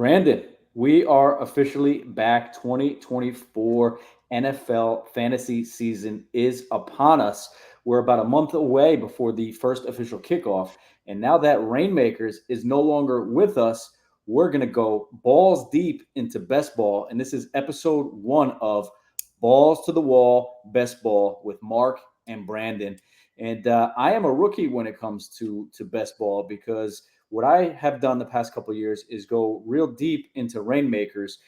Brandon, we are officially back. 2024 NFL fantasy season is upon us. We're about a month away before the first official kickoff. And now that Rainmakers is no longer with us, we're going to go balls deep into best ball. And this is episode one of Balls to the Wall Best Ball with Mark and Brandon. And I am a rookie when it comes to best ball because what I have done the past couple of years is go real deep into rainmakers,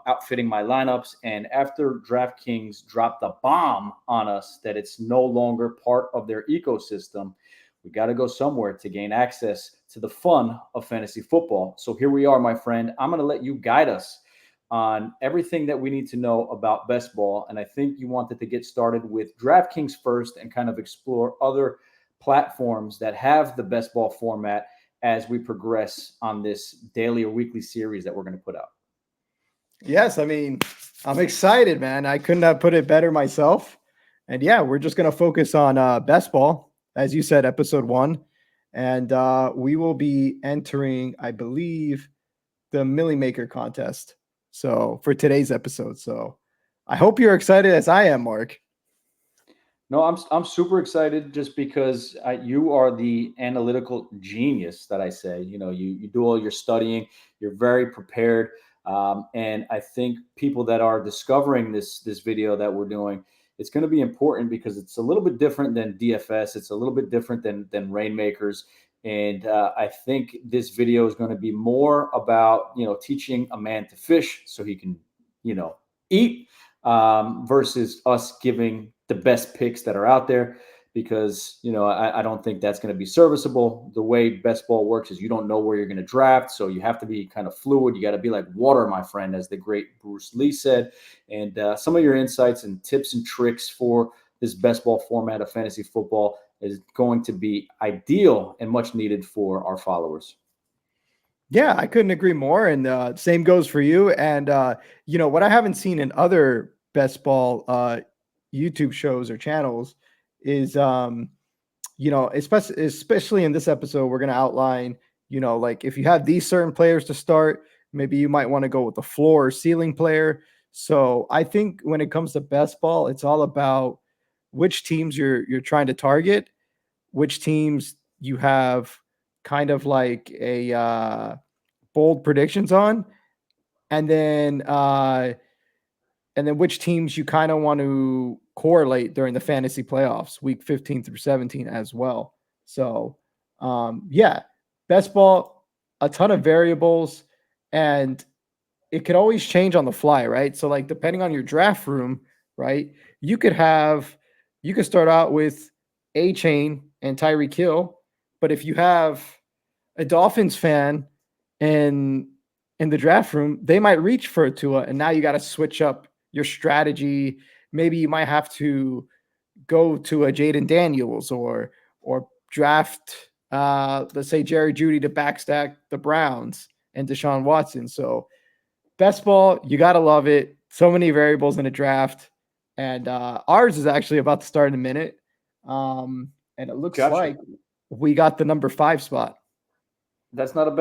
outfitting my lineups. And after DraftKings dropped the bomb on us that it's no longer part of their ecosystem, we got to go somewhere to gain access to the fun of fantasy football. So here we are, my friend. I'm going to let you guide us on everything that we need to know about best ball. And I think you wanted to get started with DraftKings first and kind of explore other platforms that have the best ball format as we progress on this daily or weekly series that we're going to put out. Yes, I mean, I'm excited, man. I couldn't have put it better myself. And yeah, we're just going to focus on best ball, as you said, episode one. And we will be entering, I believe, the Millie Maker contest. So for today's episode. So I hope you're excited as I am, Mark. No, I'm super excited just because you are the analytical genius that I say. You do all your studying, you're very prepared, and I think people that are discovering this video that we're doing, it's going to be important because it's a little bit different than DFS. It's a little bit different than Rainmakers, and I think this video is going to be more about teaching a man to fish so he can eat versus us giving the best picks that are out there because I don't think that's going to be serviceable. The way best ball works is you don't know where you're going to draft, so you have to be kind of fluid. You got to be like water, my friend, as the great Bruce Lee said. And some of your insights and tips and tricks for this best ball format of fantasy football is going to be ideal and much needed for our followers. Yeah, I couldn't agree more. And same goes for you. And what I haven't seen in other best ball YouTube shows or channels is especially in this episode, we're going to outline, like if you have these certain players to start, maybe you might want to go with the floor or ceiling player. So I think when it comes to best ball, it's all about which teams you're trying to target, which teams you have kind of like a bold predictions on, and then which teams you kind of want to correlate during the fantasy playoffs, week 15 through 17 as well. So, yeah, best ball, a ton of variables, and it could always change on the fly, right? So, like, depending on your draft room, right, you could start out with A Chain and Tyreek Hill, but if you have a Dolphins fan in the draft room, they might reach for a Tua, and now you got to switch up your strategy. Maybe you might have to go to a Jaden Daniels or draft let's say Jerry Jeudy to backstack the Browns and Deshaun Watson. So best ball, you got to love it. So many variables in a draft. And ours is actually about to start in a minute. And it looks like we got the number 5 spot. That's not a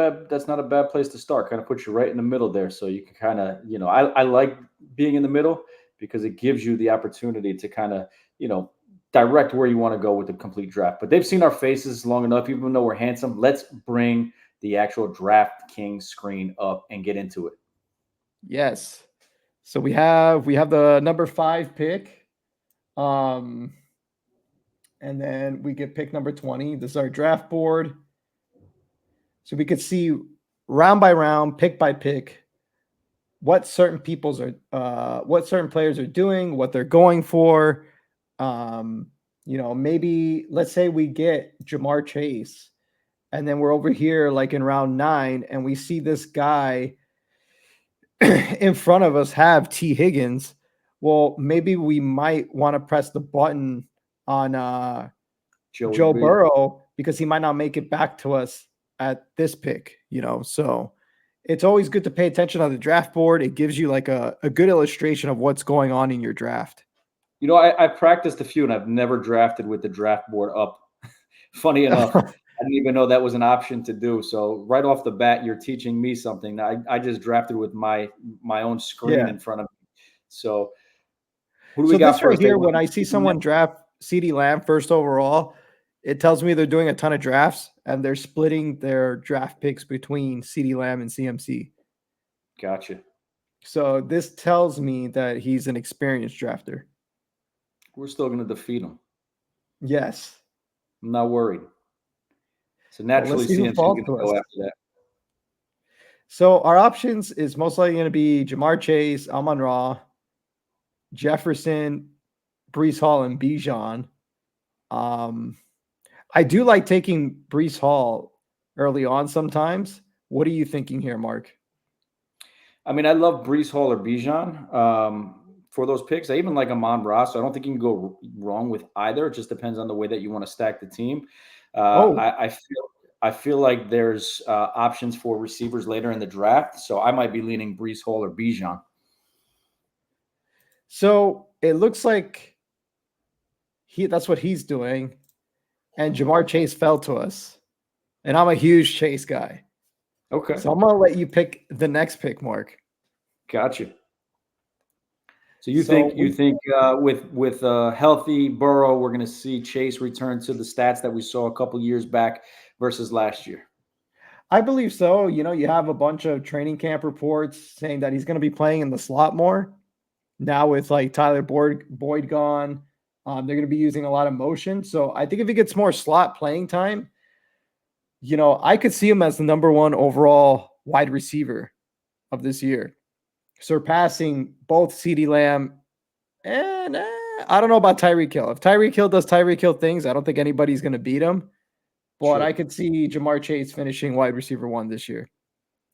bad place to start. Kind of put you right in the middle there, so you can kind of I like being in the middle because it gives you the opportunity to kind of direct where you want to go with the complete draft. But they've seen our faces long enough, even though we're handsome. Let's bring the actual DraftKings screen up and get into it. Yes. So we have the number 5 pick. And then we get pick number 20. This is our draft board. So we could see round by round, pick by pick, what certain what certain players are doing, what they're going for. Maybe let's say we get Jamar Chase, and then we're over here like in round 9, and we see this guy in front of us have T. Higgins. Well, maybe we might want to press the button on Joe Burrow because he might not make it back to us at this pick, so it's always good to pay attention on the draft board. It gives you like a good illustration of what's going on in your draft. I practiced a few and I've never drafted with the draft board up. Funny enough, I didn't even know that was an option to do. So right off the bat, you're teaching me something. I just drafted with my own screen Yeah. in front of me. So who do we So got this right first? They here, went when I see CeeDee Lamb? someone draft CeeDee Lamb first overall, it tells me they're doing a ton of drafts and they're splitting their draft picks between CeeDee Lamb and CMC. Gotcha. So this tells me that he's an experienced drafter. We're still going to defeat them. Yes. I'm not worried. So Well, let's naturally, see who CMC is falls going to to us. go after that. So our options is most likely going to be Jamar Chase, Amon Ra, Jefferson, Brees Hall, and Bijan. Um, I do like taking Brees Hall early on sometimes. What are you thinking here, Mark? I mean, I love Brees Hall or Bijan for those picks. I even like Amon Ross, so I don't think you can go wrong with either. It just depends on the way that you want to stack the team. Oh, I feel like there's options for receivers later in the draft, so I might be leaning Brees Hall or Bijan. so it looks like that's what he's doing. And Jamar Chase fell to us. And I'm a huge Chase guy. Okay, So I'm gonna let you pick the next pick, Mark. gotcha. So you So think you we think with healthy Burrow, we're going to see Chase return to the stats that we saw a couple years back versus last year? I believe so. You know, you have a bunch of training camp reports saying that he's going to be playing in the slot more. Now with like Tyler Boyd gone, they're going to be using a lot of motion. So I think if he gets more slot playing time, you know, I could see him as the number one overall wide receiver of this year, surpassing both CeeDee Lamb and I don't know about Tyreek Hill. If Tyreek Hill does Tyreek Hill things, I don't think anybody's going to beat him. But I Sure. could see Jamar Chase finishing wide receiver one this year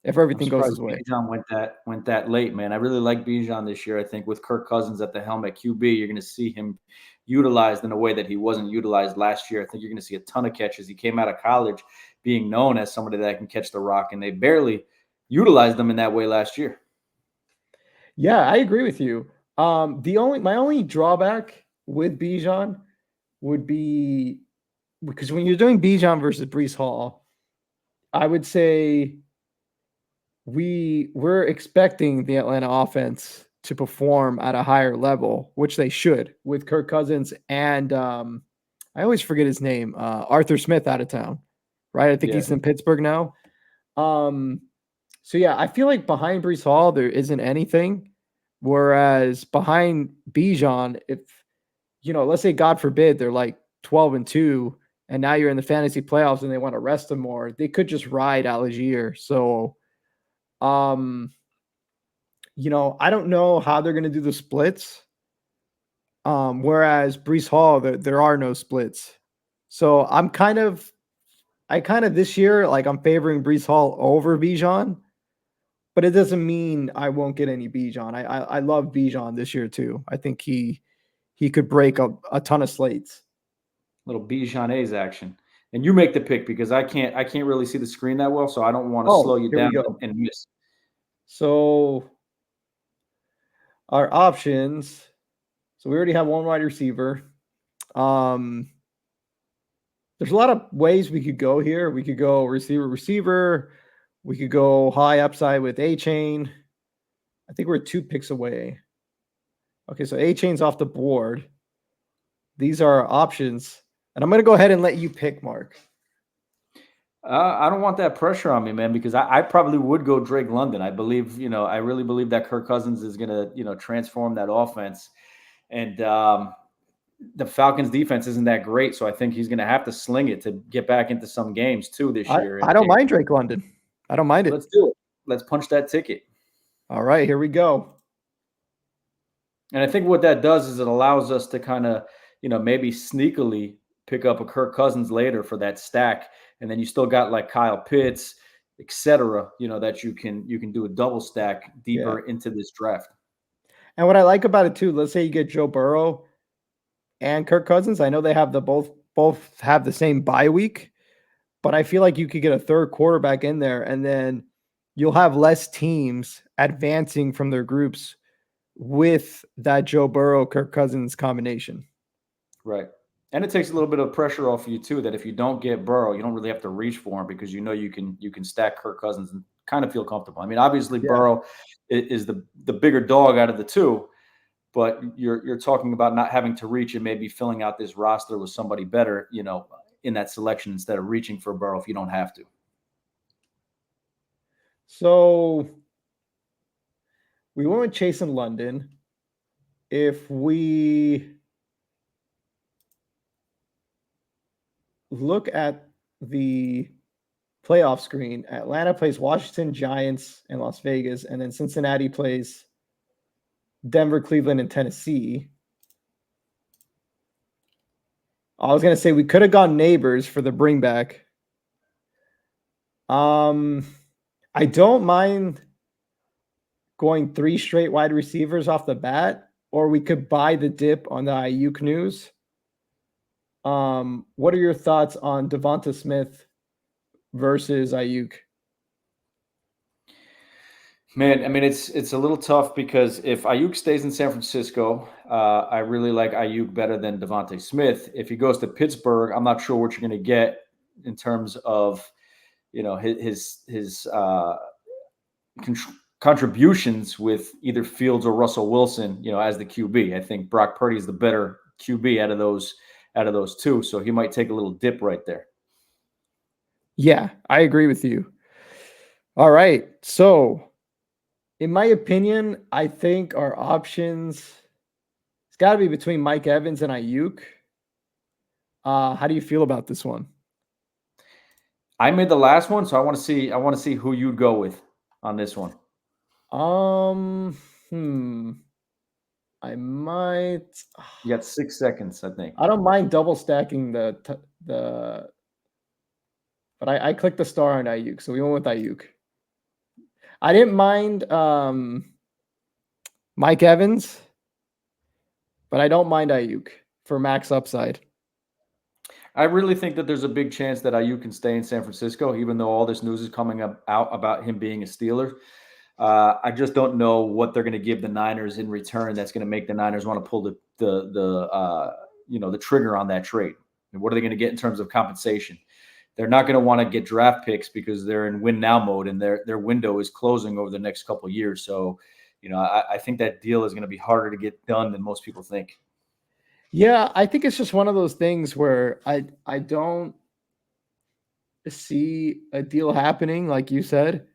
if I'm everything goes surprised his way. Bijan went that late, man. I really like Bijan this year. I think with Kirk Cousins at the helm at QB, you're going to see him utilized in a way that he wasn't utilized last year. I think you're going to see a ton of catches. He came out of college being known as somebody that can catch the rock, and they barely utilized him in that way last year. Yeah, I agree with you. My only drawback with Bijan would be because when you're doing Bijan versus Brees Hall, I would say we're expecting the Atlanta offense to perform at a higher level, which they should with Kirk Cousins and I always forget his name, Arthur Smith out of town, right? I think Yeah. he's in Pittsburgh now. Um, so yeah, I feel like behind Brees Hall there isn't anything, whereas behind Bijan, if you know, let's say God forbid they're like 12-2, and now you're in the fantasy playoffs and they want to rest him more, they could just ride Algier. So um, you know, I don't know how they're going to do the splits. Whereas Brees Hall, there are no splits. So I kind of this year, like I'm favoring Brees Hall over Bijan, but it doesn't mean I won't get any Bijan. I love Bijan this year too. I think he could break a ton of slates. Little Bijan's action. And you make the pick because I can't really see the screen that well, so I don't want to slow Oh, you here down we go. and miss. So our options. So we already have one wide receiver. Um, there's a lot of ways we could go here. We could go receiver. We could go high upside with A chain. I think we're 2 picks away. Okay, so A chain's off the board. These are our options. And I'm going to go ahead and let you pick, Mark. I don't want that pressure on me, man, because I probably would go Drake London. I believe, I really believe that Kirk Cousins is going to, transform that offense. And the Falcons defense isn't that great. So I think he's going to have to sling it to get back into some games too this year. I And don't mind Drake London. I don't mind it. let's do it. Let's punch that ticket. All right, here we go. And I think what that does is it allows us to kind of, maybe sneakily pick up a Kirk Cousins later for that stack, and then you still got like Kyle Pitts, etc. That you can do a double stack Yeah. deeper into this draft. And what I like about it too, let's say you get Joe Burrow and Kirk Cousins. I know they have both have the same bye week, but I feel like you could get a third quarterback in there, and then you'll have less teams advancing from their groups with that Joe Burrow Kirk Cousins combination. Right. And it takes a little bit of pressure off you too. That if you don't get Burrow, you don't really have to reach for him because you know you can stack Kirk Cousins and kind of feel comfortable. I mean, obviously Yeah. Burrow is the bigger dog out of the two, but you're talking about not having to reach and maybe filling out this roster with somebody better, in that selection instead of reaching for Burrow if you don't have to. So we went with Chase in London. If we look at the playoff screen, Atlanta plays Washington, Giants, and Las Vegas, and then Cincinnati plays Denver, Cleveland, and Tennessee. I was gonna say we could have gone neighbors for the bring back. Um, I don't mind going three straight wide receivers off the bat, or we could buy the dip on the Ayuk news. What are your thoughts on Devonta Smith versus Ayuk? Man, I mean, it's a little tough because if Ayuk stays in San Francisco, I really like Ayuk better than Devontae Smith. If he goes to Pittsburgh, I'm not sure what you're going to get in terms of his contributions with either Fields or Russell Wilson, as the QB. I think Brock Purdy is the better QB out of those two, so he might take a little dip right there. Yeah, I agree with you. All right. So, in my opinion, I think our options it's got to be between Mike Evans and Ayuk. How do you feel about this one? I made the last one, so I want to see who you'd go with on this one. Um, hmm. I might. You got 6 seconds, I think. I don't mind double stacking the, but I clicked the star on Ayuk, so we went with Ayuk. I didn't mind Mike Evans, but I don't mind Ayuk for max upside. I really think that there's a big chance that Ayuk can stay in San Francisco, even though all this news is coming out about him being a Steeler. I just don't know what they're going to give the Niners in return. That's going to make the Niners want to pull the trigger on that trade. And what are they going to get in terms of compensation? They're not going to want to get draft picks because they're in win now mode and their window is closing over the next couple of years. So, I think that deal is going to be harder to get done than most people think. Yeah, I think it's just one of those things where I don't see a deal happening, like you said.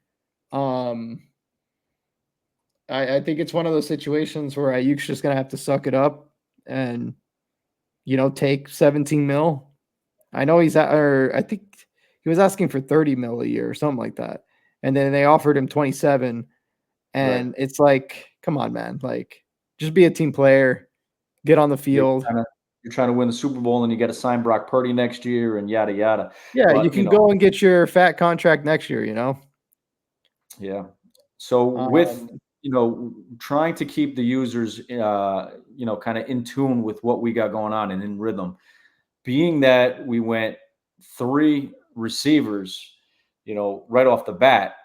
Um, I think it's one of those situations where Ayuk's just gonna have to suck it up and take 17 mil. I know he's at, or I think he was asking for 30 mil a year or something like that, and then they offered him 27, Right. and it's like, come on, man, like just be a team player, get on the You're field. trying to you're trying to win the Super Bowl and you got to sign Brock Purdy next year and yada yada. Yeah, you But can go and get your fat contract next year. yeah. So with Um, trying to keep the users kind of in tune with what we got going on and in rhythm, being that we went three receivers, right off the bat,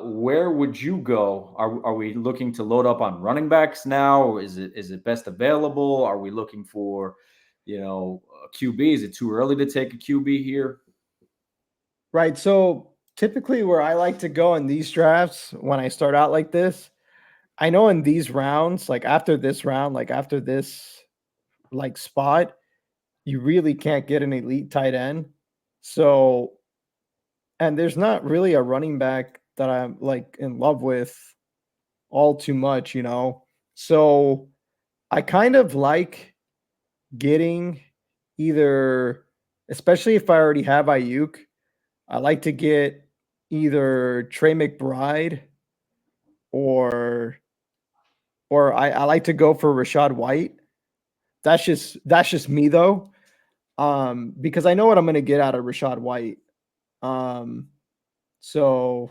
where would you go? Are we looking to load up on running backs now? Or is it best available? Are we looking for, a QB? Is it too early to take a QB here? right. So typically, where I like to go in these drafts when I start out like this, I know in these rounds, like after this round, like after this like spot, you really can't get an elite tight end. So, and there's not really a running back that I'm like in love with all too much. So I kind of like getting either, especially if I already have Ayuk, I like to get either Trey McBride or I like to go for Rashad White. That's just me though. Because I know what I'm gonna get out of Rashad White. Um, so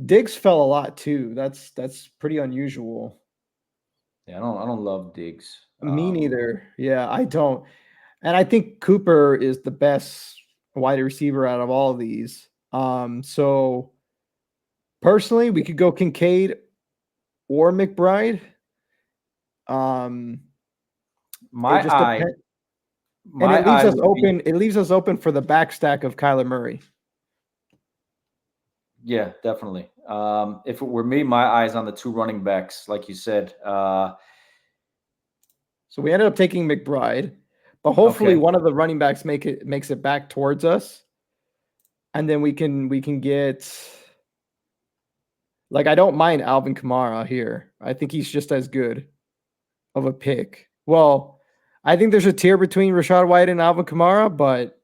Diggs fell a lot too. That's pretty unusual. Yeah, I don't love Diggs. Me neither. Yeah, I don't. And I think Cooper is the best wide receiver out of all of these. So personally, we could go Kincaid or McBride. Um, it My just eye depends. And My eye would be, it leaves us open for the back stack of Kyler Murray. yeah, definitely. If it were me, my eyes on the two running backs, like you said. So we ended up taking McBride, but hopefully Okay. one of the running backs makes it back towards us, and then we can get like I don't mind Alvin Kamara here. I think he's just as good of a pick. Well, I think there's a tier between Rashad White and Alvin Kamara, but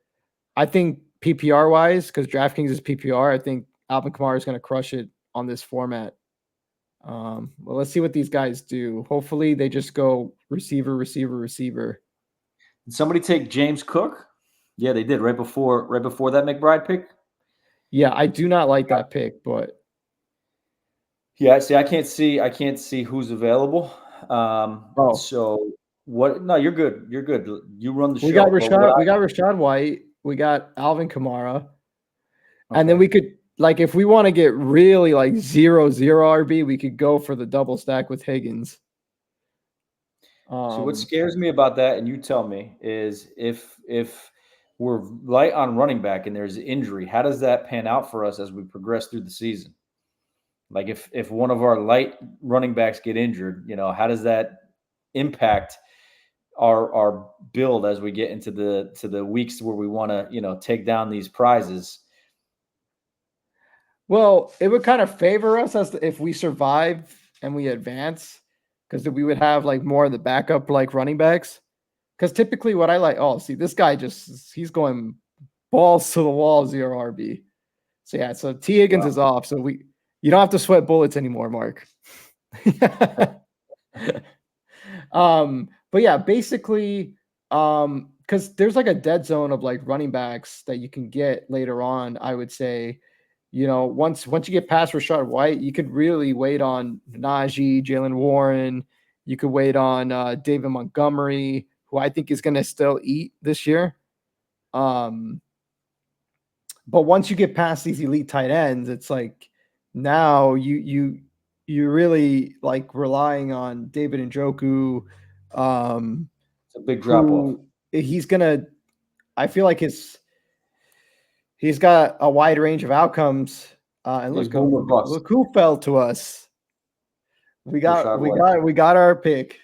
I think PPR wise, because DraftKings is PPR, I think Alvin Kamara is going to crush it on this format. Well, let's see what these guys do. Hopefully, they just go receiver, receiver, receiver. Did somebody take James Cook? Yeah, they did right before that McBride pick. Yeah, I do not like that pick, but Yeah, see, I can't see who's available. oh, So what? No, you're good. You're good. You run the show. But what We got Rashad White, we got Alvin Kamara, and then okay. we could like if we want to get really like 0-0 RB, we could go for the double stack with Higgins. See, what Um, scares me about that, and you tell me, is if we're light on running back and there's injury, how does that pan out for us as we progress through the season? Like if one of our light running backs get injured, how does that impact our build as we get into the weeks where we want to take down these prizes? well, it would kind of favor us if we survive and we advance, because we would have like more of the backup like running backs. Because typically, what I like, oh, see, this guy he's going balls to the wall 0 RB. So yeah, so T Higgins Wow. is off. So you don't have to sweat bullets anymore, Mark. But yeah, basically, because there's like a dead zone of like running backs that you can get later on. I would say, once you get past Rashad White, you could really wait on Najee, Jalen Warren. You could wait on David Montgomery, who I think is going to still eat this year. Um, but once you get past these elite tight ends, it's like now you really like relying on David Njoku, um, It's a big drop off. who he's gonna. I feel like he's got a wide range of outcomes. And He's look, boom or bust. look who fell to us. Rashad White. We got our pick.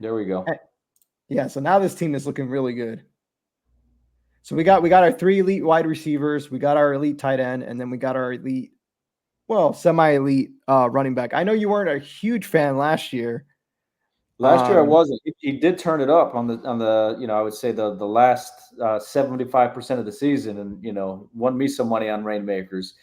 There we go. Yeah, so now this team is looking really good. So we got our three elite wide receivers, we got our elite tight end, and then we got our elite, well, semi-elite running back. I know you weren't a huge fan last year. Last year I wasn't. He did turn it up on the I would say the last 75% of the season, and won me some money on Rainmakers.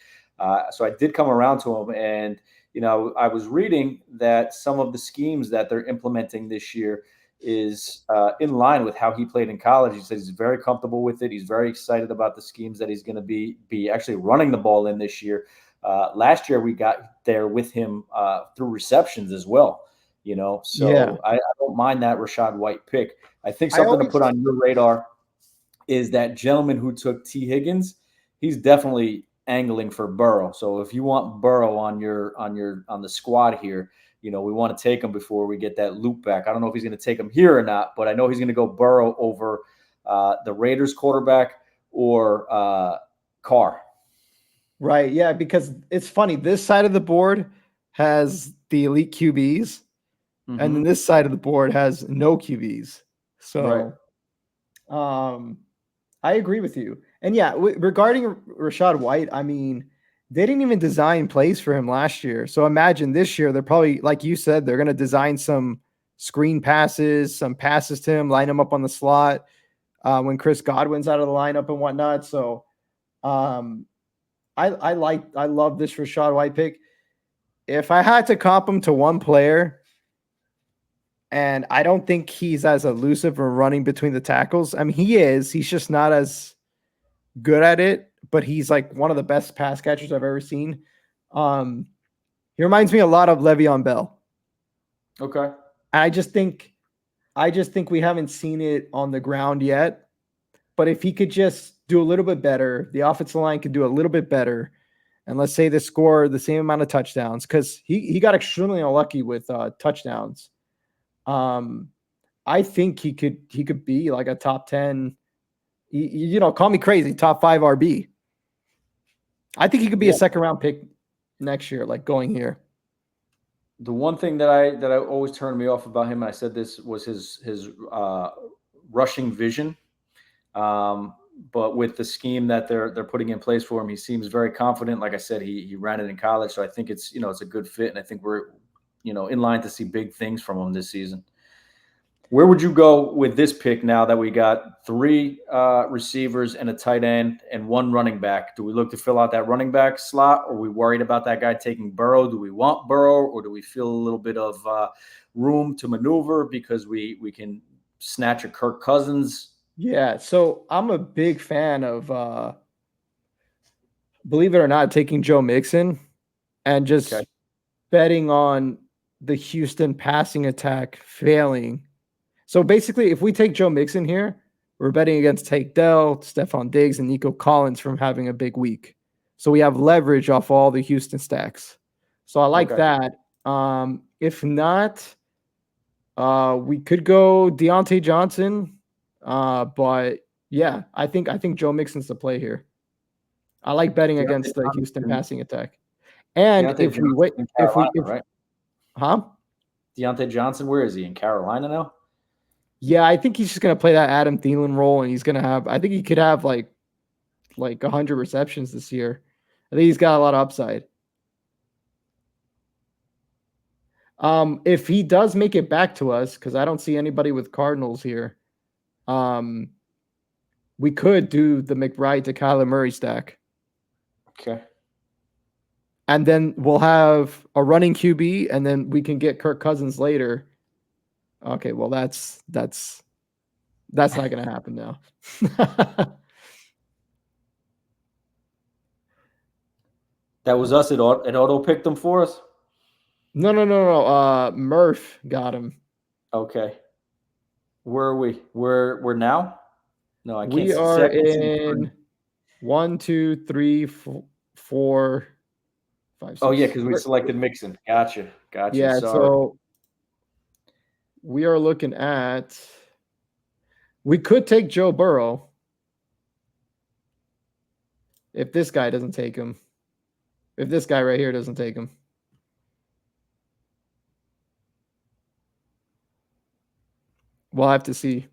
So I did come around to him, and I was reading that some of the schemes that they're implementing this year is in line with how he played in college. He says he's very comfortable with it. He's very excited about the schemes that he's going to be actually running the ball in this year. Last year we got there with him through receptions as well. Yeah. So I don't mind that Rashad White pick. I think I something to always put on your radar is that gentleman who took T Higgins. He's definitely angling for Burrow. So if you want Burrow on the squad here, we want to take him before we get that loop back. I don't know if he's going to take him here or not, but I know he's going to go Burrow over the Raiders quarterback or Carr. right, yeah, because it's funny. This side of the board has the elite QBs, and then Mm-hmm. this side of the board has no QBs. Right. So, um, I agree with you. And yeah, regarding Rashad White, I mean, they didn't even design plays for him last year. So imagine this year, they're probably, like you said, they're going to design some screen passes, some passes to him, line him up on the slot when Chris Godwin's out of the lineup and whatnot. So um, I love this Rashad White pick. If I had to comp him to one player, and I don't think he's as elusive or running between the tackles. I mean, he is. He's just not as good at it, but he's like one of the best pass catchers I've ever seen. Um, he reminds me a lot of Le'Veon Bell. Okay. I just think we haven't seen it on the ground yet. But if he could just do a little bit better, the offensive line could do a little bit better, and let's say they score the same amount of touchdowns, because he got extremely unlucky with touchdowns. Um, I think he could be like a top 10, call me crazy, top 5 RB. I think he could be a Yeah. second round pick next year, like going here. The one thing that I always turned me off about him, and I said this, was his rushing vision. Um, but with the scheme that they're putting in place for him, he seems very confident. Like I said, he ran it in college, so I think it's a good fit, and I think we're in line to see big things from him this season. Where would you go with this pick now that we got three receivers and a tight end and one running back? Do we look to fill out that running back slot? Or are we worried about that guy taking Burrow? Do we want Burrow, or do we feel a little bit of room to maneuver because we can snatch a Kirk Cousins? Yeah, so I'm a big fan of believe it or not, taking Joe Mixon and Okay. just betting on the Houston passing attack failing. So basically, if we take Joe Mixon here, we're betting against Tank Dell, Stephon Diggs, and Nico Collins from having a big week. So we have leverage off all the Houston stacks. So I like Okay. that. If not, we could go Deontay Johnson. But yeah, I think Joe Mixon's the play here. I like betting Deontay against the Houston Johnson, passing attack. And Deontay if we Johnson wait, in Carolina, right? huh? Deontay Johnson, where is he? In Carolina now? Yeah, I think he's just gonna play that Adam Thielen role, and he's gonna have. I think he could have like 100 receptions this year. I think he's got a lot of upside. If he does make it back to us, because I don't see anybody with Cardinals here, um, we could do the McBride to Kyler Murray stack, Okay. and then we'll have a running QB, and then we can get Kirk Cousins later. Okay, well that's not gonna happen now. That was us. It auto picked them for us. No. Murph got him. Okay. Where are we? We're now? No, I can't We see. See, are I can't see the screen. in 1, 2, 3, 4, 5, Oh yeah, 6. because we selected Mixon. Gotcha. Gotcha. Yeah, Sorry. so we are looking at. We could take Joe Burrow if this guy doesn't take him. If this guy right here doesn't take him. We'll have to see.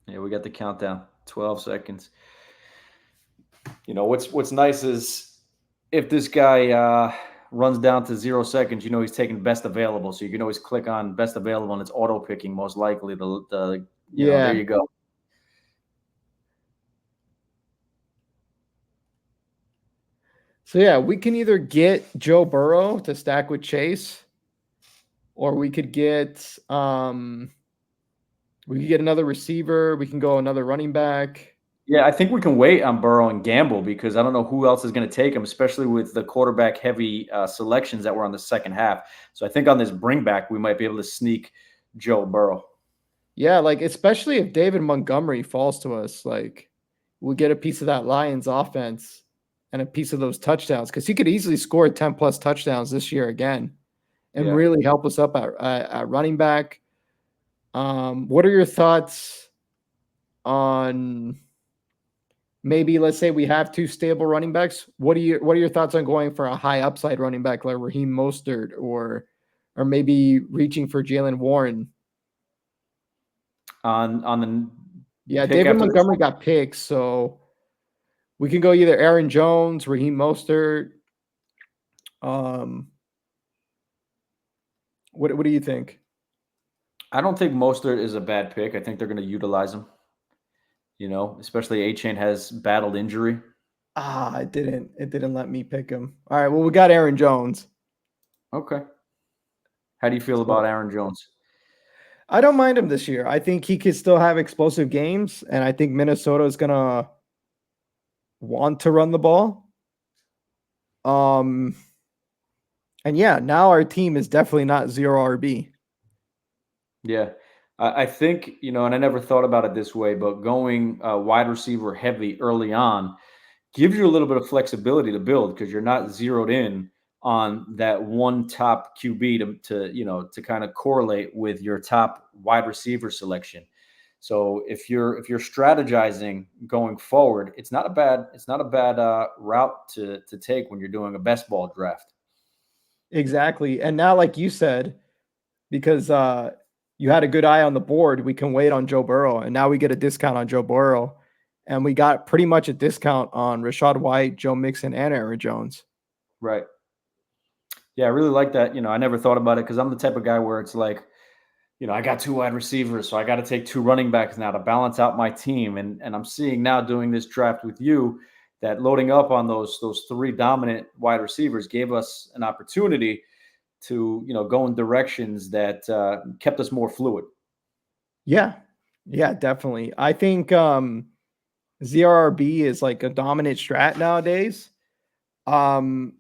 Yeah, we got the countdown. 12 seconds. What's nice is if this guy runs down to 0 seconds, he's taking best available. So you can always click on best available and it's auto picking most likely. There Yeah. you go. So yeah, we can either get Joe Burrow to stack with Chase, or we could get another receiver. We can go another running back. Yeah, I think we can wait on Burrow and gamble because I don't know who else is going to take him, especially with the quarterback heavy selections that were on the second half. So I think on this bring back, we might be able to sneak Joe Burrow. Yeah, like especially if David Montgomery falls to us, like we get a piece of that Lions offense and a piece of those touchdowns, because he could easily score 10 plus touchdowns this year again and Yeah. really help us up at running back. What are your thoughts on maybe, let's say we have two stable running backs? What are your thoughts on going for a high upside running back like Raheem Mostert, or maybe reaching for Jalen Warren? On the Yeah, pick David after this Montgomery one? got picked, so we can go either Aaron Jones, Raheem Mostert. What do you think? I don't think Mostert is a bad pick. I think they're going to utilize him. Especially A-Chain has battled injury. It didn't let me pick him. All right, well, we got Aaron Jones. Okay. How do you feel So about Aaron Jones? I don't mind him this year. I think he could still have explosive games, and I think Minnesota is gonna want to run the ball. And yeah, now our team is definitely not zero RB. Yeah. I think, and I never thought about it this way, but going wide receiver heavy early on gives you a little bit of flexibility to build because you're not zeroed in on that one top QB to kind of correlate with your top wide receiver selection. So if you're strategizing going forward, it's not a bad route to take when you're doing a best ball draft. Exactly. And now, like you said, because you had a good eye on the board, we can wait on Joe Burrow, and now we get a discount on Joe Burrow, and we got pretty much a discount on Rashad White, Joe Mixon, and Aaron Jones. Right. Yeah, I really like that. I never thought about it because I'm the type of guy where it's like, I got two wide receivers, so I got to take two running backs now to balance out my team. And I'm seeing now doing this draft with you that loading up on those three dominant wide receivers gave us an opportunity to go in directions that kept us more fluid. Yeah, yeah, definitely. I think ZRRB is like a dominant strat nowadays. Um,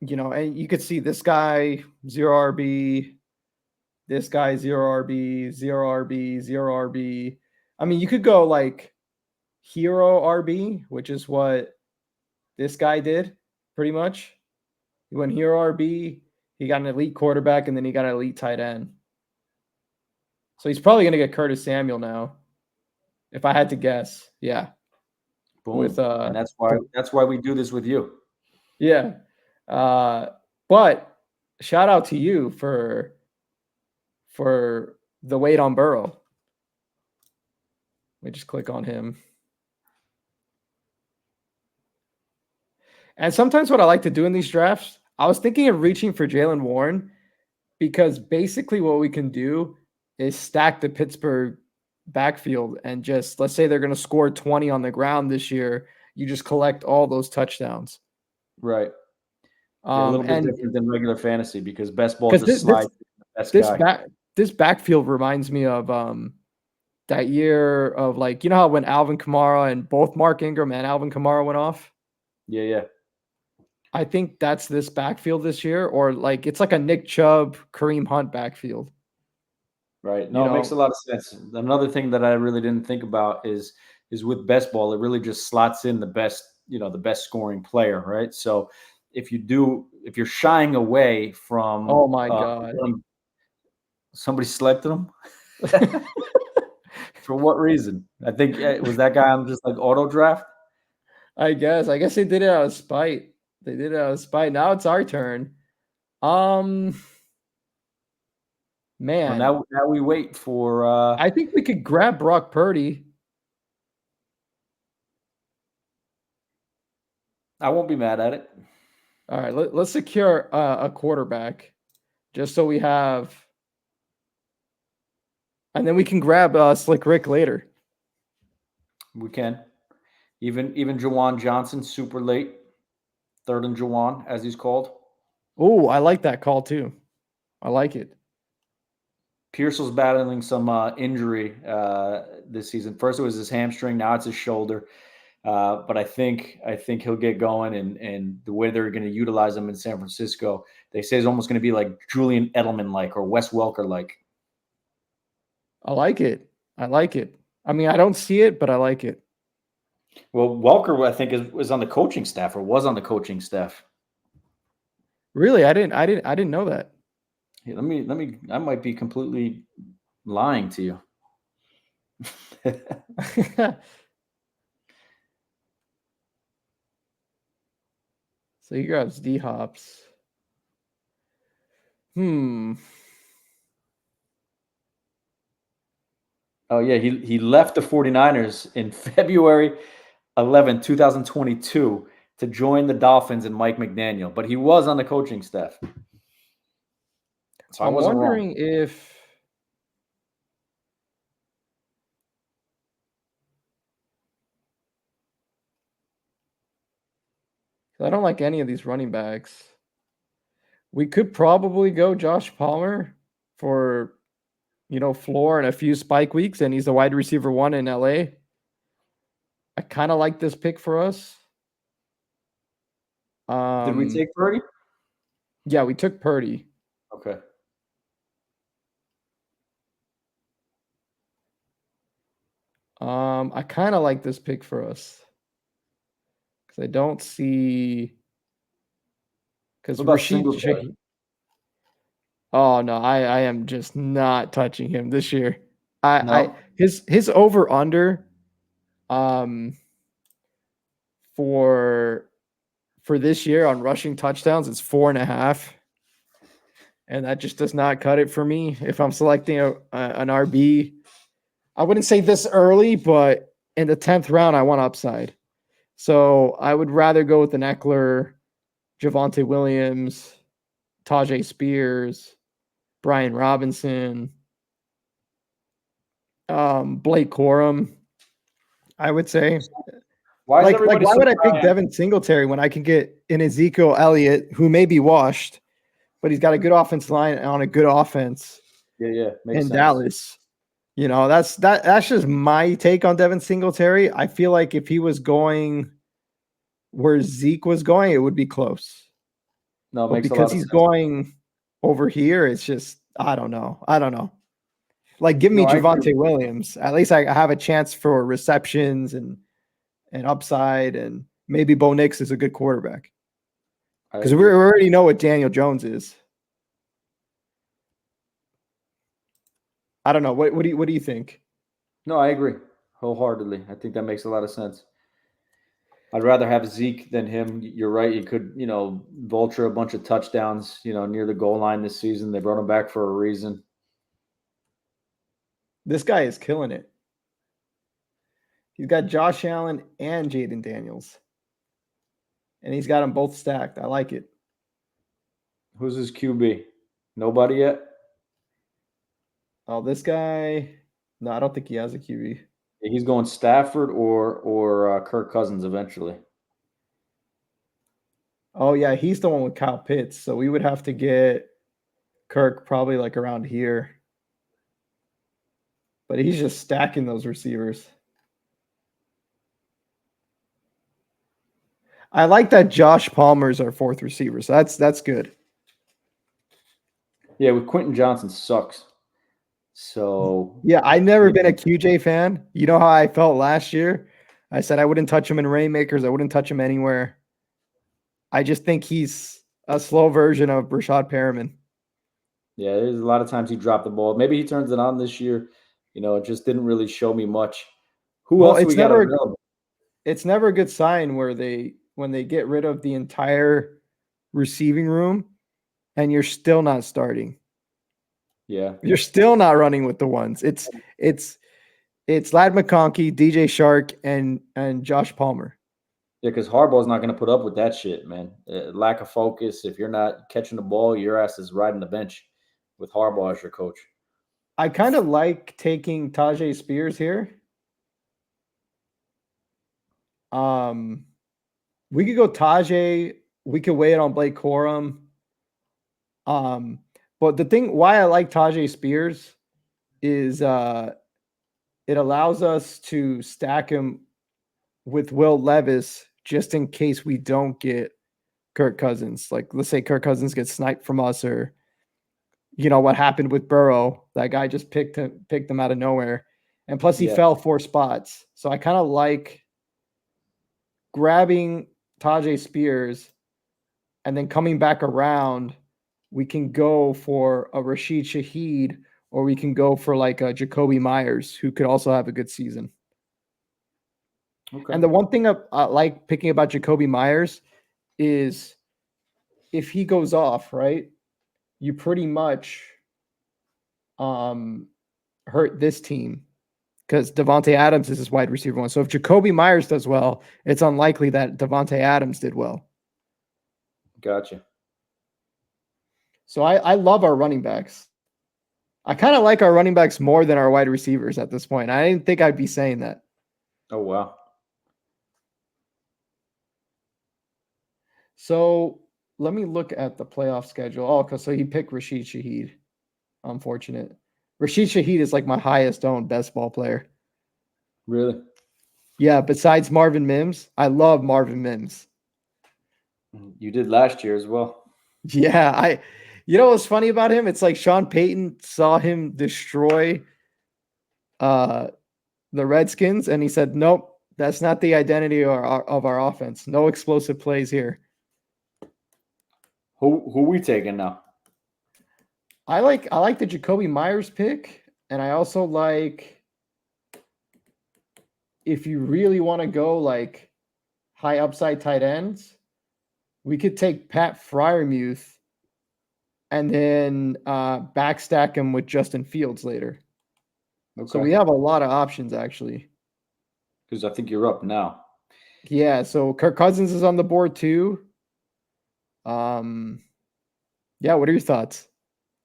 and you could see this guy 0 RB, this guy 0 RB, 0 RB, 0 RB. I mean, you could go like hero RB, which is what this guy did pretty much. He went hero RB, he got an elite quarterback, and then he got an elite tight end. So he's probably going to get Curtis Samuel now, if I had to guess. Yeah, with Boom. And that's why we do this with you. yeah. But shout out to you for the wait on Burrow. Let me just click on him. And sometimes what I like to do in these drafts, I was thinking of reaching for Jalen Warren because basically what we can do is stack the Pittsburgh backfield and just let's say they're going to score 20 on the ground this year. You just collect all those touchdowns. Right. Yeah, a little bit And different than regular fantasy because best ball because just slides to the best this guy. back this backfield reminds me of that year of like how when Alvin Kamara and both Mark Ingram and Alvin Kamara went off. Yeah, yeah. I think that's this backfield this year, or like it's like a Nick Chubb, Kareem Hunt backfield. Right. You No, it makes a know, lot of sense. Another thing that I really didn't think about is with best ball, it really just slots in the best scoring player, right? So if you're shying away from oh my god. somebody selected him, for what reason? I think it was that guy on just like auto draft. I guess they did it out of spite. They did it out of spite. Now it's our turn. Um, Well, man, now we wait for I think we could grab Brock Purdy. I won't be mad at it. All right, let's secure a quarterback just so we have, and then we can grab Slick Rick later. We can. Even Jawan Johnson, super late. Third and Jawan, as he's called. Oh, I like that call too. I like it. Pierce was battling some injury this season. First, it was his hamstring. Now it's his shoulder. But I think he'll get going, and the way they're going to utilize him in San Francisco, they say is almost going to be like Julian Edelman like or Wes Welker like. I like it. I like it. I mean, I don't see it, but I like it. Well, Welker, I think, was on the coaching staff or was on the coaching staff. Really, I didn't know that. Hey, let me. I might be completely lying to you. So he grabs D Hops. Hmm. Oh yeah, he left the 49ers in February 11, 2022 to join the Dolphins and Mike McDaniel, but he was on the coaching staff. So I I'm wasn't wrong. wondering if I don't like any of these running backs. We could probably go Josh Palmer for floor and a few spike weeks, and he's the wide receiver one in LA. I kind of like this pick for us. Did we Um, take Purdy? yeah, we took Purdy. Okay. I kind of like this pick for us because because What about Rashid Singletary? Shaheed. Oh no, I am just not touching him this year. I No? his over under um for this year on rushing touchdowns is 4.5, and that just does not cut it for me. If I'm selecting an RB, I wouldn't say this early, but in the 10th round, I want upside. So I would rather go with an Eckler, Javonte Williams, Tajay Spears, Brian Robinson, Blake Corum. I would say, Why is like everybody why so would I pick high on? Devin Singletary when I can get an Ezekiel Elliott who may be washed, but he's got a good offensive line on a good offense Yeah, makes in sense. Dallas. That's just my take on Devin Singletary. I feel like if he was going where Zeke was going, it would be close. No, it But makes a lot because of he's sense. going over here, it's just I don't know. I don't know. Like give me No, I agree. Javonte Williams. At least I have a chance for receptions and upside, and maybe Bo Nix is a good quarterback. I Because we agree. already know what Daniel Jones is. I don't know. What do you think? No, I agree wholeheartedly. I think that makes a lot of sense. I'd rather have Zeke than him. You're right. You could, vulture a bunch of touchdowns, near the goal line this season. They brought him back for a reason. This guy is killing it. He's got Josh Allen and Jaden Daniels, and he's got them both stacked. I like it. Who's his QB? Nobody yet. Oh, this guy. No, I don't think he has a QB. He's going Stafford or Kirk Cousins eventually. Oh yeah, he's the one with Kyle Pitts. So we would have to get Kirk probably like around here. But he's just stacking those receivers. I like that Josh Palmer's our fourth receiver. So that's good. Yeah, with Quentin Johnson sucks. So Yeah, I've never been a QJ fan. You know how I felt last year? I said I wouldn't touch him in Rainmakers. I wouldn't touch him anywhere. I just think he's a slow version of Brashad Perriman. yeah, there's a lot of times he dropped the ball. Maybe he turns it on this year. It just didn't really show me much. Who Well, else do we got available? it's never a good sign where when they get rid of the entire receiving room and you're still not starting. Yeah. You're still not running with the ones. It's Lad McConkey, DJ Shark, and Josh Palmer. Yeah, because Harbaugh's not going to put up with that shit, man. Lack of focus. If you're not catching the ball, your ass is riding the bench with Harbaugh as your coach. I kind of like taking Tajay Spears here. We could go Tajay. We could wait on Blake Corum. But the thing why I like Tajay Spears is it allows us to stack him with Will Levis just in case we don't get Kirk Cousins. Like let's say Kirk Cousins gets sniped from us, or what happened with Burrow. That guy just picked him out of nowhere. And plus he Yeah. fell 4 spots. So I kind of like grabbing Tajay Spears and then coming back around, we can go for a Rashid Shaheed, or we can go for like a Jacoby Myers, who could also have a good season. Okay. And the one thing I like picking about Jacoby Myers is if he goes off, right, you pretty much hurt this team because Devontae Adams is his wide receiver one. So if Jacoby Myers does well, it's unlikely that Devontae Adams did well. Gotcha. So I love our running backs. I kind of like our running backs more than our wide receivers at this point. I didn't think I'd be saying that. Oh, wow. So let me look at the playoff schedule. Oh, so he picked Rashid Shaheed. Unfortunate. Rashid Shaheed is like my highest owned best ball player. Really? Yeah, besides Marvin Mims, I love Marvin Mims. You did last year as well. Yeah, you know what's funny about him? It's like Sean Payton saw him destroy the Redskins and he said, "Nope, that's not the identity of our offense. No explosive plays here." Who we taking now? I like the Jacoby Myers pick, and I also like if you really want to go like high upside tight ends, we could take Pat Fryermuth and then backstack him with Justin Fields later. So Okay, we have a lot of options actually. because I think you're up now. Yeah, so Kirk Cousins is on the board too. Um, yeah, what are your thoughts?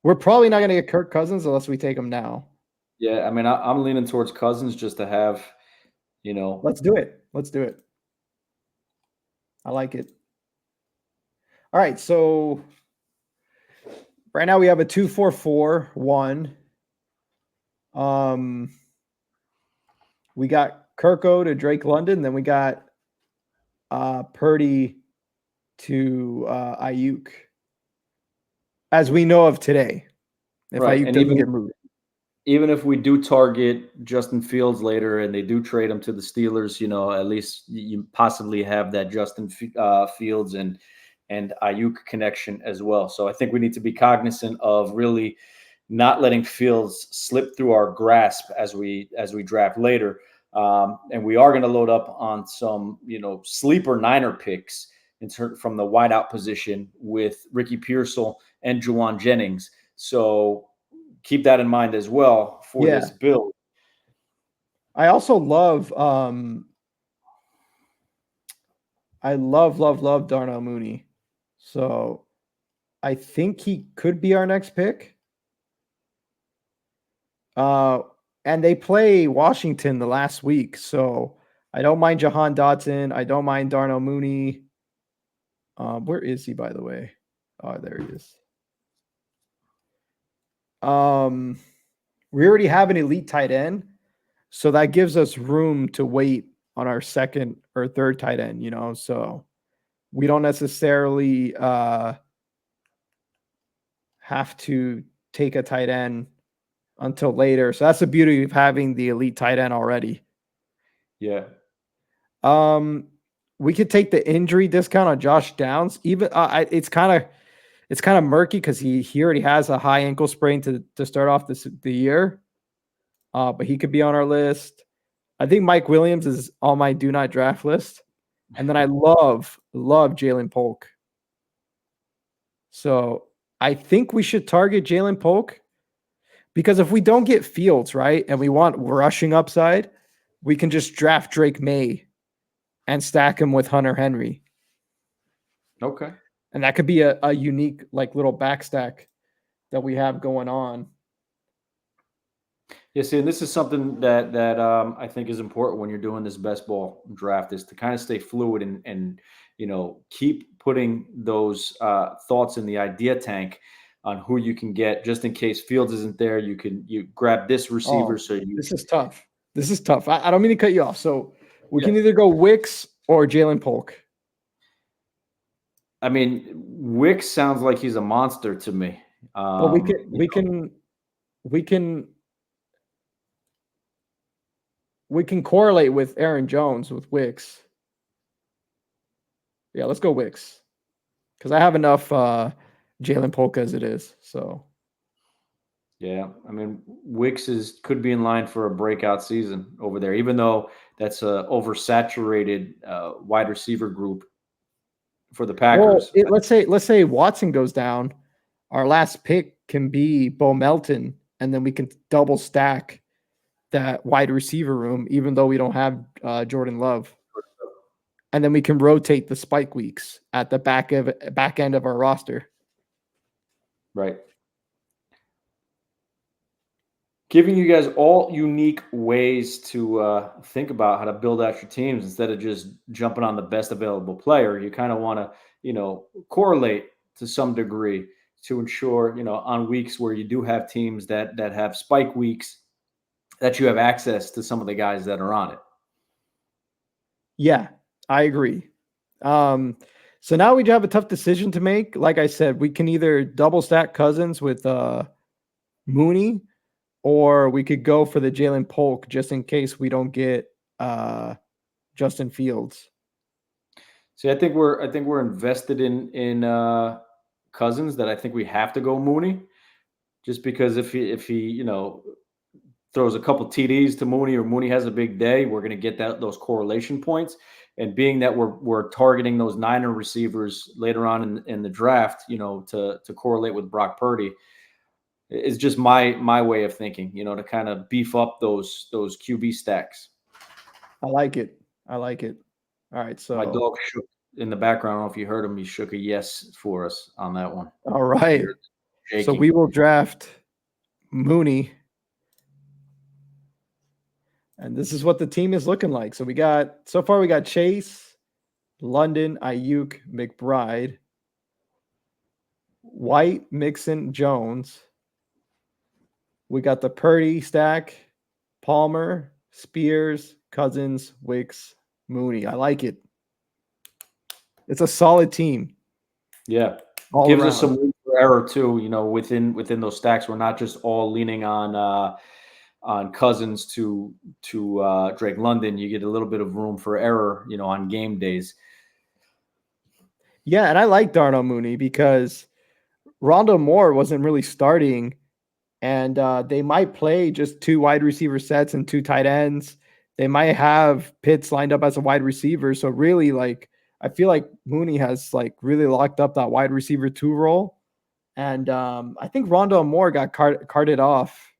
We're probably not going to get Kirk Cousins unless we take him now. Yeah, I mean, I'm leaning towards Cousins just to have, you know, Let's do it. Let's do it. I like it. All right, so right now we have a 2-4-4-1. Um, we got Kirko to Drake London, then we got Purdy to Ayuk, as we know of today. If right. Ayuk And doesn't get moved, even if we do target Justin Fields later and they do trade him to the Steelers, at least you possibly have that Fields and Ayuk connection as well. So I think we need to be cognizant of really not letting Fields slip through our grasp as we draft later. And we are going to load up on some sleeper Niner picks from the wideout position with Ricky Pearsall and Juwan Jennings. So keep that in mind as well for yeah. this build. I also love love Darnell Mooney. So I think he could be our next pick. Uh, and they play Washington the last week, so I don't mind Jahan Dotson. I don't mind Darnell Mooney. Where is he, by the way? Oh, there he is. We already have an elite tight end, so that gives us room to wait on our second or third tight end. So we don't necessarily have to take a tight end until later. So that's the beauty of having the elite tight end already. Yeah. Um, we could take the injury discount on Josh Downs. Even it's kind of murky because he already has a high ankle sprain to start off the year. But he could be on our list. I think Mike Williams is on my do not draft list, and then I love Jalen Polk. So I think we should target Jalen Polk because if we don't get Fields right and we want rushing upside, we can just draft Drake May and stack him with Hunter Henry. Okay. And that could be a unique like little backstack that we have going on. Yeah, see, and this is something that I think is important when you're doing this best ball draft is to kind of stay fluid and keep putting those thoughts in the idea tank on who you can get just in case Fields isn't there. You grab this receiver Oh, so you this is tough. This is tough. I don't mean to cut you off. So we yeah. can either go Wicks or Jalen Polk. I mean, Wick sounds like he's a monster to me. But we Um, can you we can we can we can correlate with Aaron Jones with Wicks. Yeah, let's go Wicks. Because I have enough Jalen Polk as it is. So Yeah, I mean, could be in line for a breakout season over there, even though that's a oversaturated wide receiver group for the well, Packers. let's say Watson goes down. Our last pick can be Bo Melton, and then we can double stack that wide receiver room, even though we don't have Jordan Love. And then we can rotate the spike weeks at the back end of our roster. Right. Giving you guys all unique ways to think about how to build out your teams instead of just jumping on the best available player. You kind of want to, correlate to some degree to ensure, on weeks where you do have teams that have spike weeks, that you have access to some of the guys that are on it. Yeah, I agree. So now we have a tough decision to make. Like I said, we can either double stack Cousins with Mooney, or we could go for the Jalen Polk just in case we don't get Justin Fields. See, I think we're invested in Cousins that I think we have to go Mooney, just because if he throws a couple TDs to Mooney or Mooney has a big day, we're going to get those correlation points. And being that we're targeting those Niner receivers later on in the draft, to correlate with Brock Purdy, is just my way of thinking, to kind of beef up those QB stacks. I like it. I like it. All right, My so dog shook in the background. I don't know if you heard him. He shook a yes for us on that one. all right. You're So shaking. we will draft Mooney. And this is what the team is looking like. So we got Chase, London, Ayuk, McBride, White, Mixon, Jones. We got the Purdy stack, Palmer, Spears, Cousins, Wicks, Mooney. I like it. It's a solid team. Yeah. All Gives around. us some room for error too, within those stacks. We're not just all leaning on Cousins to Drake London. You get a little bit of room for error, on game days. Yeah, and I like Darnell Mooney because Rondo Moore wasn't really starting, and they might play just 2 wide receiver sets and 2 tight ends. They might have Pitts lined up as a wide receiver. So really, I feel like Mooney has really locked up that wide receiver 2 role. And I think Rondo Moore got carted off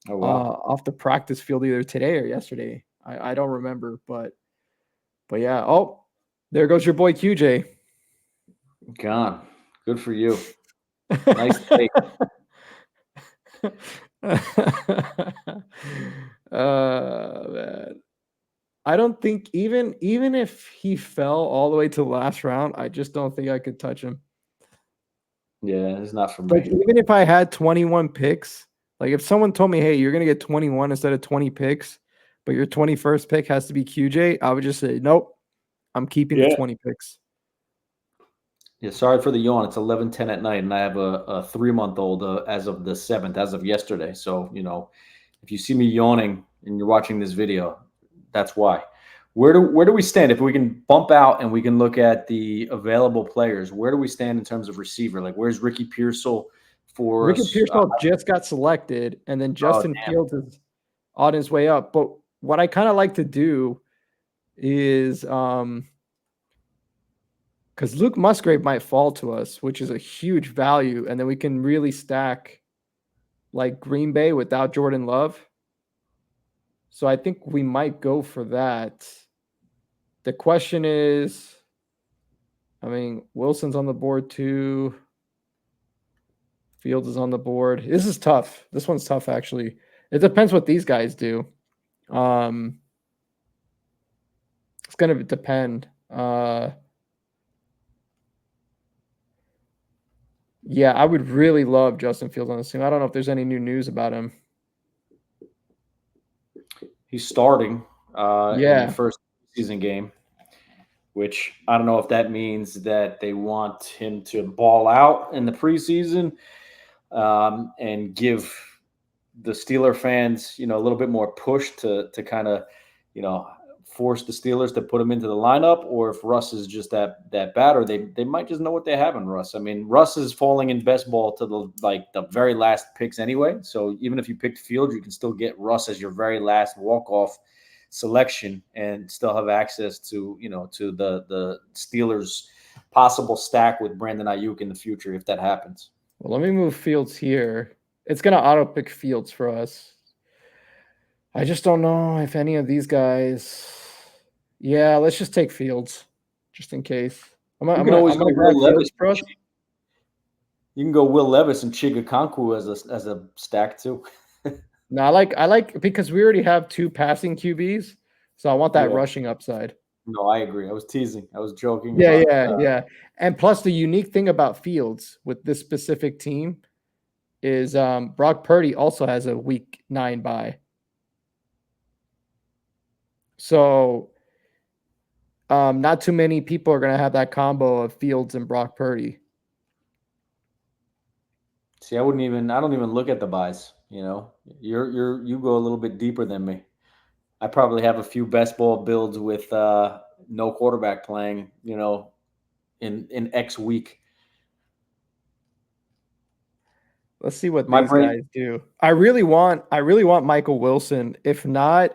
Oh wow. off the practice field either today or yesterday. I don't remember, but yeah. Oh, there goes your boy QJ. Gone. Good for you. Nice take. Man. I don't think even if he fell all the way to the last round, I just don't think I could touch him. Yeah, it's not for Like me. even if I had 21 picks, like if someone told me, "Hey, you're gonna get 21 instead of 20 picks, but your 21st pick has to be QJ," I would just say, "Nope, I'm keeping the Yeah. 20 picks." Yeah, sorry for the yawn. It's 11:10 at night, and I have a 3-month-old as of the 7th, as of yesterday. So, if you see me yawning and you're watching this video, that's why. Where do we stand? If we can bump out and we can look at the available players, where do we stand in terms of receiver? Like, where's Ricky Pearsall for Ricky us? Pearsall just got selected, and then Oh, Justin damn. Fields is on his way up. But what I kind of like to do is because Luke Musgrave might fall to us, which is a huge value, and then we can really stack like Green Bay without Jordan Love. So I think we might go for that. The question is, I mean, Wilson's on the board too. Fields is on the board. This is tough. This one's tough, actually. It depends what these guys do. It's going to depend. Yeah, I would really love Justin Fields on this team. I don't know if there's any new news about him. He's starting in the Yeah. first season game, which I don't know if that means that they want him to ball out in the preseason and give the Steeler fans, a little bit more push to kind of, force the Steelers to put him into the lineup, or if Russ is just that bad, or they might just know what they have in Russ. I mean, Russ is falling in best ball to the very last picks anyway. So even if you picked Field, you can still get Russ as your very last walk-off selection and still have access to, to the Steelers' possible stack with Brandon Ayuk in the future if that happens. Well, let me move Fields here. It's going to auto pick Fields for us. I just don't know if any of these guys. Yeah, let's just take Fields, just in case. I'm You can always go gonna grab Will Levis. Fields for us. You can go Will Levis and Chigakonku as a stack too. No, I like because we already have 2 passing QBs, so I want that Yeah. rushing upside. No, I agree. I was teasing. I was joking Yeah, about. yeah. And plus, the unique thing about Fields with this specific team is Brock Purdy also has a week 9 bye. So not too many people are going to have that combo of Fields and Brock Purdy. See, I don't even look at the buys. You go a little bit deeper than me. I probably have a few best ball builds with no quarterback playing. In X week. Let's see what My these brain. guys do. I really want Michael Wilson. If not,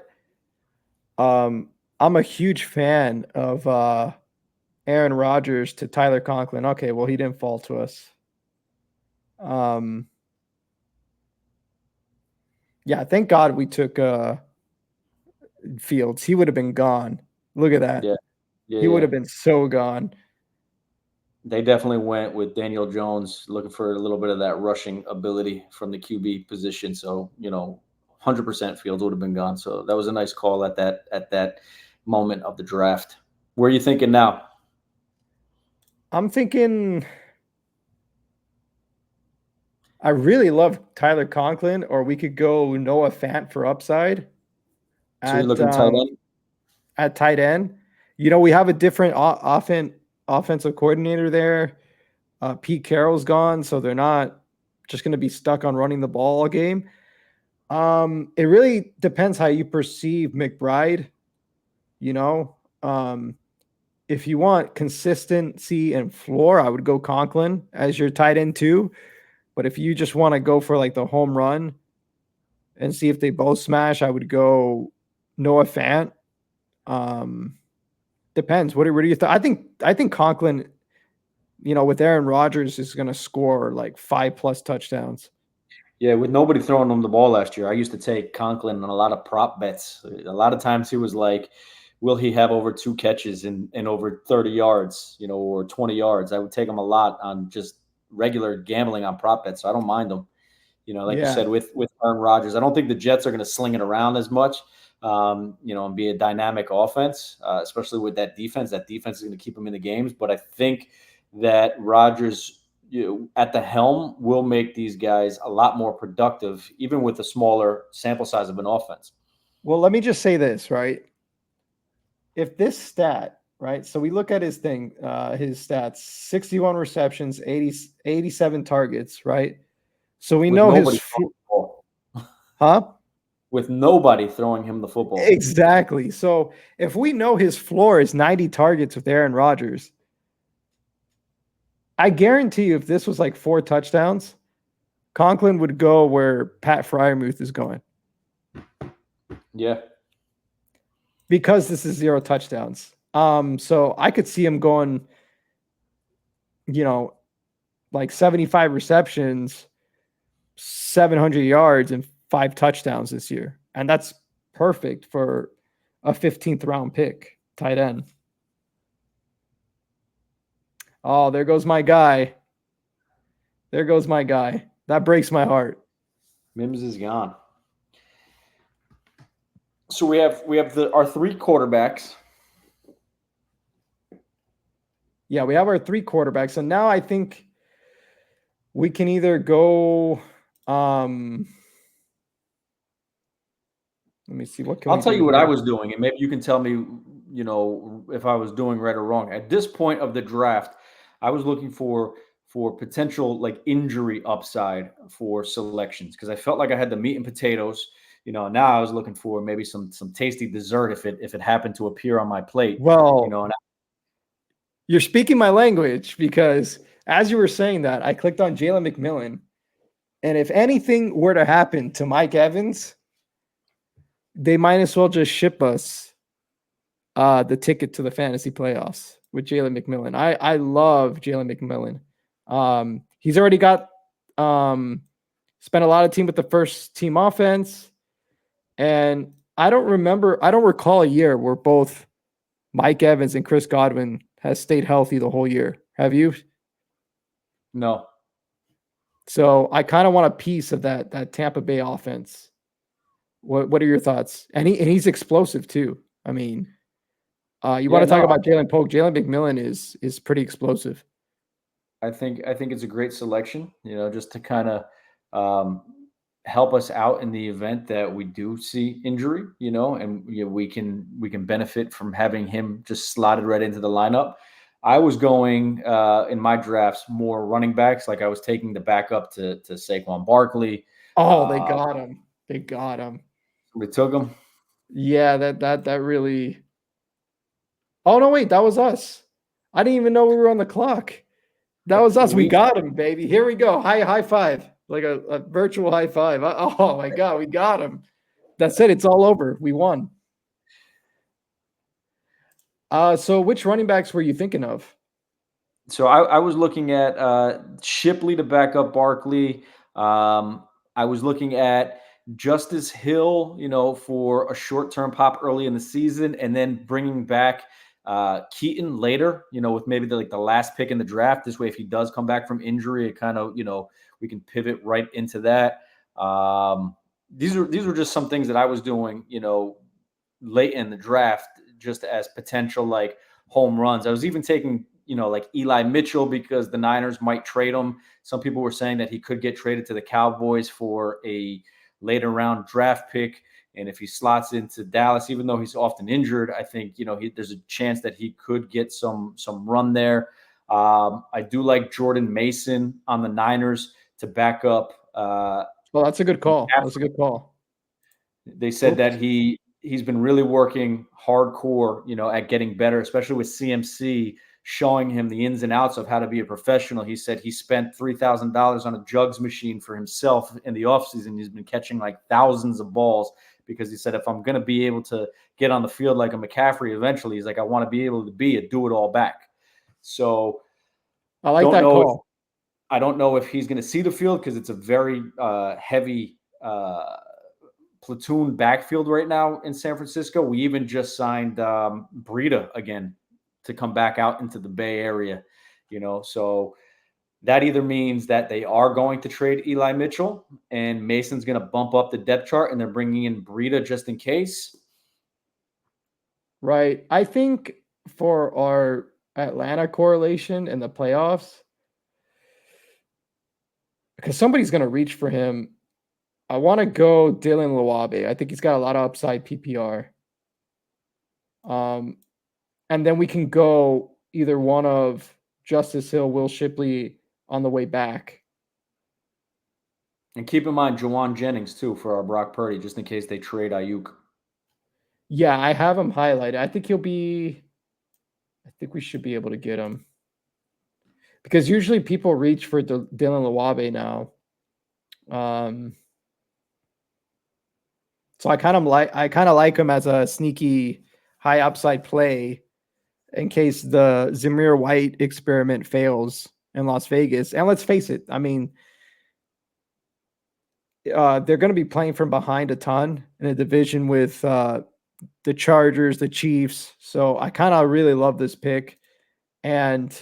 I'm a huge fan of Aaron Rodgers to Tyler Conklin. Okay, well he didn't fall to us. Um, yeah, thank God we took Fields. He would have been gone. Look at Yeah, that. yeah, He would yeah. have been so gone. They definitely went with Daniel Jones, looking for a little bit of that rushing ability from the QB position. So 100% Fields would have been gone. So that was a nice call at that moment of the draft. Where are you thinking now? I'm thinking I really love Tyler Conklin, or we could go Noah Fant for upside So you're at looking tight end. at tight end. We have a different offensive coordinator there. Pete Carroll's gone, so they're not just going to be stuck on running the ball all game. It really depends how you perceive McBride. You know, um, if you want consistency and floor, I would go Conklin as your tight end too. But if you just want to go for like the home run and see if they both smash, I would go Noah Fant. Um, Depends. What do you think? I think Conklin, with Aaron Rodgers, is going to score like 5+ touchdowns. Yeah, with nobody throwing him the ball last year, I used to take Conklin on a lot of prop bets. A lot of times he was like, will he have over 2 catches and over 30 yards, or 20 yards? I would take him a lot on just regular gambling on prop bets. So I don't mind him. Like you Yeah. said, with Aaron Rodgers, I don't think the Jets are going to sling it around as much, and be a dynamic offense, especially with that defense. That defense is going to keep them in the games. But I think that Rodgers, at the helm, will make these guys a lot more productive, even with a smaller sample size of an offense. Well, let me just say this, right? If this stat, right? So we look at his stats: 61 receptions, 87 targets, right? So we With know nobody throwing the ball. huh? With nobody throwing him the football. Exactly. So if we know his floor is 90 targets with Aaron Rodgers, I guarantee you if this was like 4 touchdowns, Conklin would go where Pat Fryermuth is going Yeah. because this is 0 touchdowns. So I could see him going, you know, like 75 receptions, 700 yards, and 5 touchdowns this year. And that's perfect for a 15th round pick, tight end. Oh, there goes my guy. There goes my guy. That breaks my heart. Mims is gone. So we have our 3 quarterbacks. Yeah, we have our 3 quarterbacks. And now I think we can either go let me see, what can I'll we tell do you what I here? was doing, and maybe you can tell me, if I was doing right or wrong. At this point of the draft, I was looking for potential like injury upside for selections because I felt like I had the meat and potatoes. Now I was looking for maybe some tasty dessert if it happened to appear on my plate. Well, And you're speaking my language because as you were saying that, I clicked on Jalen McMillan. And if anything were to happen to Mike Evans, they might as well just ship us the ticket to the fantasy playoffs with Jalen McMillan. I love Jalen McMillan. He's already got spent a lot of team with the first team offense. And I don't recall a year where both Mike Evans and Chris Godwin has stayed healthy the whole year. Have you? no, So I kind of want a piece of that Tampa Bay offense. What are your thoughts? And he's explosive too. I mean, you want yeah, to talk no. about Jalen Polk? Jalen McMillan is pretty explosive. I think it's a great selection, just to kind of um, help us out in the event that we do see injury, and we can benefit from having him just slotted right into the lineup. I was going in my drafts more running backs, like I was taking the backup to Saquon Barkley. Oh, they Uh, got him. They got him. we took him. Yeah, that really. Oh no, wait, that was us. I didn't even know we were on the clock. That was us. We We got him, baby. Here we go. High five. like a virtual high five. Oh my god, we got him. That's it. It's all over. We won. So which running backs were you thinking of? So I was looking at Shipley to back up Barkley. I was looking at Justice Hill, for a short-term pop early in the season, and then bringing back Keaton later, with maybe the last pick in the draft. This way, if he does come back from injury, it kind of, we can pivot right into that. These were just some things that I was doing, late in the draft, just as potential like home runs. I was even taking, like Eli Mitchell because the Niners might trade him. Some people were saying that he could get traded to the Cowboys for a later round draft pick. And if he slots into Dallas, even though he's often injured, I think, there's a chance that he could get some run there. I do like Jordan Mason on the Niners to back up. Well, that's a good call. That's a good call. They said that Oops. he's been really working hardcore, at getting better, especially with CMC showing him the ins and outs of how to be a professional. He said he spent $3,000 on a jugs machine for himself in the offseason. He's been catching like thousands of balls because he said, if I'm going to be able to get on the field like a McCaffrey eventually, he's like, I want to be able to be a do it all back. So I like don't that know if call. I don't know if he's going to see the field because it's a very heavy platoon backfield right now in San Francisco. We even just signed Breida again to come back out into the Bay Area, so that either means that they are going to trade Eli Mitchell and Mason's going to bump up the depth chart and they're bringing in Breida just in case. Right. I think for our Atlanta correlation in the playoffs, because somebody's going to reach for him, I want to go Dylan Luabe. I think he's got a lot of upside PPR. And then we can go either one of Justice Hill, Will Shipley on the way back. And keep in mind Juwan Jennings too for our Brock Purdy, just in case they trade Ayuk. Yeah, I have him highlighted. I think we should be able to get him. Because usually people reach for Dylan Luabe now. So I kind of like him as a sneaky high upside play in case the Zamir White experiment fails in Las Vegas. And let's face it, I mean, they're going to be playing from behind a ton in a division with the Chargers, the Chiefs. So I kind of really love this pick. And,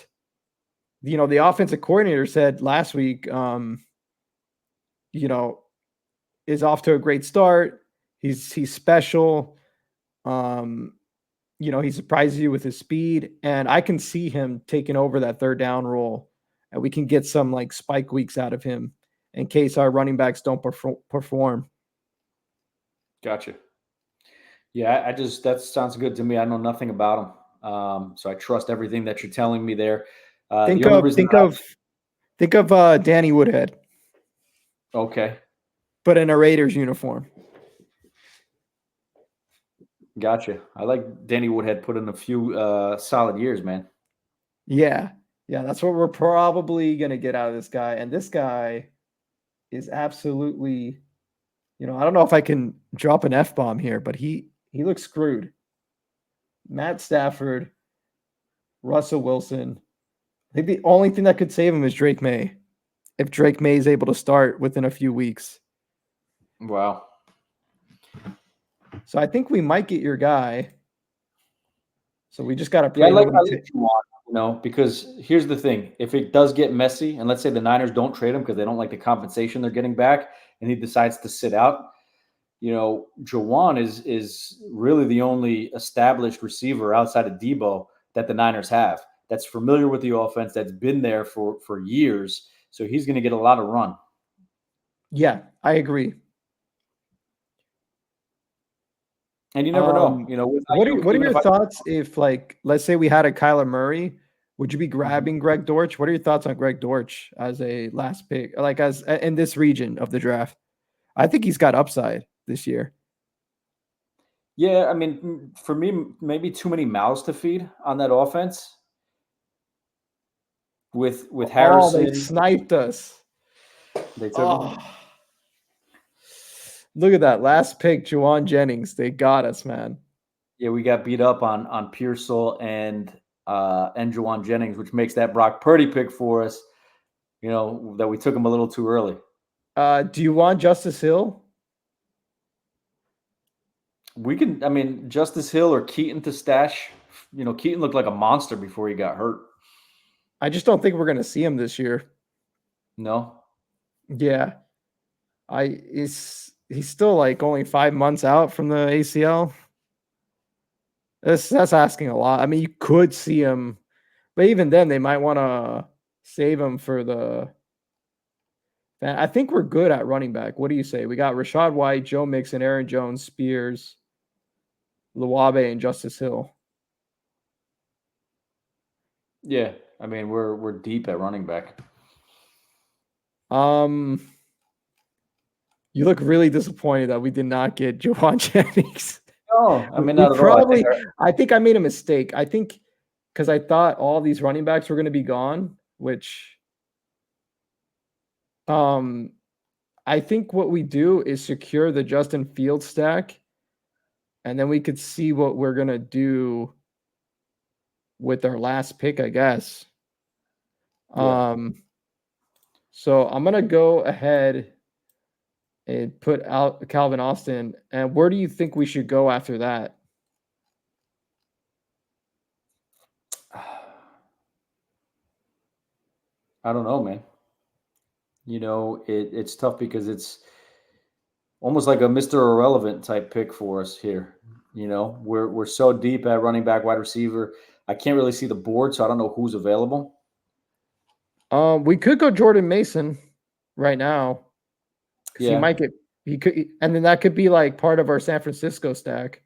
the offensive coordinator said last week, is off to a great start. He's special. He surprises you with his speed, and I can see him taking over that third down role, and we can get some like spike weeks out of him in case our running backs don't perform. Gotcha. Yeah, that sounds good to me. I know nothing about him, so I trust everything that you're telling me there. The Think only of reason think of think of Danny Woodhead, okay, but in a Raiders uniform. gotcha. I like Danny Woodhead put in a few solid years, man. Yeah, that's what we're probably gonna get out of this guy, and this guy is absolutely. I don't know if I can drop an F-bomb here, but he looks screwed. Matt Stafford, Russell Wilson. I think the only thing that could save him is Drake May. If Drake May is able to start within a few weeks. Wow. So I think we might get your guy. So we just got to Yeah, pray I like nobody Juwan, because here's the thing. If it does get messy, and let's say the Niners don't trade him because they don't like the compensation they're getting back, and he decides to sit out, Juwan is really the only established receiver outside of Debo that the Niners have that's familiar with the offense, that's been there for years. So he's going to get a lot of run. Yeah, I agree. And you never know, What are Ayuk, what are even your if I thoughts if, like, let's say we had a Kyler Murray, would you be grabbing Greg Dortch? What are your thoughts on Greg Dortch as a last pick, like as in this region of the draft? I think he's got upside this year. Yeah, I mean, for me, maybe too many mouths to feed on that offense with Oh, they Harrison. sniped us. They took him. Oh, look at that last pick, Juwan Jennings. They got us, man. Yeah, we got beat up on Pearsall and Juwan Jennings, which makes that Brock Purdy pick for us. You know that we took him a little too early. Do you want Justice Hill? We can, I mean, Justice Hill or Keaton to stash. You know, Keaton looked like a monster before he got hurt. I just don't think we're gonna see him this year. No. Yeah, he's still like only 5 months out from the ACL. That's asking a lot. I mean, you could see him, but even then, they might want to save him for the. I think we're good at running back. What do you say? We got Rashad White, Joe Mixon, Aaron Jones, Spears, Luabe, and Justice Hill. Yeah, I mean we're deep at running back. You look really disappointed that we did not get Juwan Jennings. No, I mean We not at all. probably, I think I made a mistake. I think because I thought all these running backs were going to be gone, which, I think what we do is secure the Justin Fields stack, and then we could see what we're going to do with our last pick, I guess. Yeah. So I'm going to go ahead and put out Calvin Austin. And where do you think we should go after that? I don't know, man. You know, it's tough because it's almost like a Mr. Irrelevant type pick for us here. You know, we're so deep at running back, wide receiver. I can't really see the board, so I don't know who's available. We could go Jordan Mason right now because Yeah. he could, and then that could be like part of our San Francisco stack.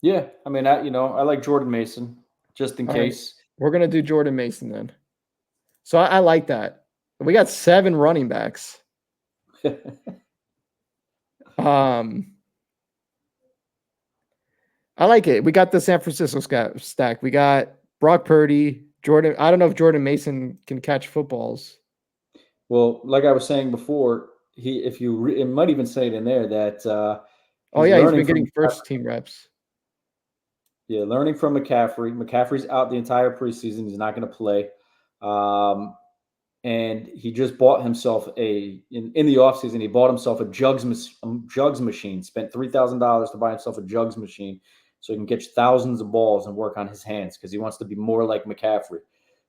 Yeah, I mean, I like Jordan Mason just in All right, case. we're gonna do Jordan Mason then. So I like that. We got 7 running backs. I like it. We got the San Francisco stack. We got Brock Purdy, Jordan. I don't know if Jordan Mason can catch footballs. Well, like I was saying before, it might even say it in there that Oh he's yeah, he's learning been from getting first team reps. learning from McCaffrey. McCaffrey's out the entire preseason. He's not going to play. And he just bought himself in the offseason, he bought himself a jugs machine, spent $3,000 to buy himself a jugs machine so he can catch thousands of balls and work on his hands because he wants to be more like McCaffrey.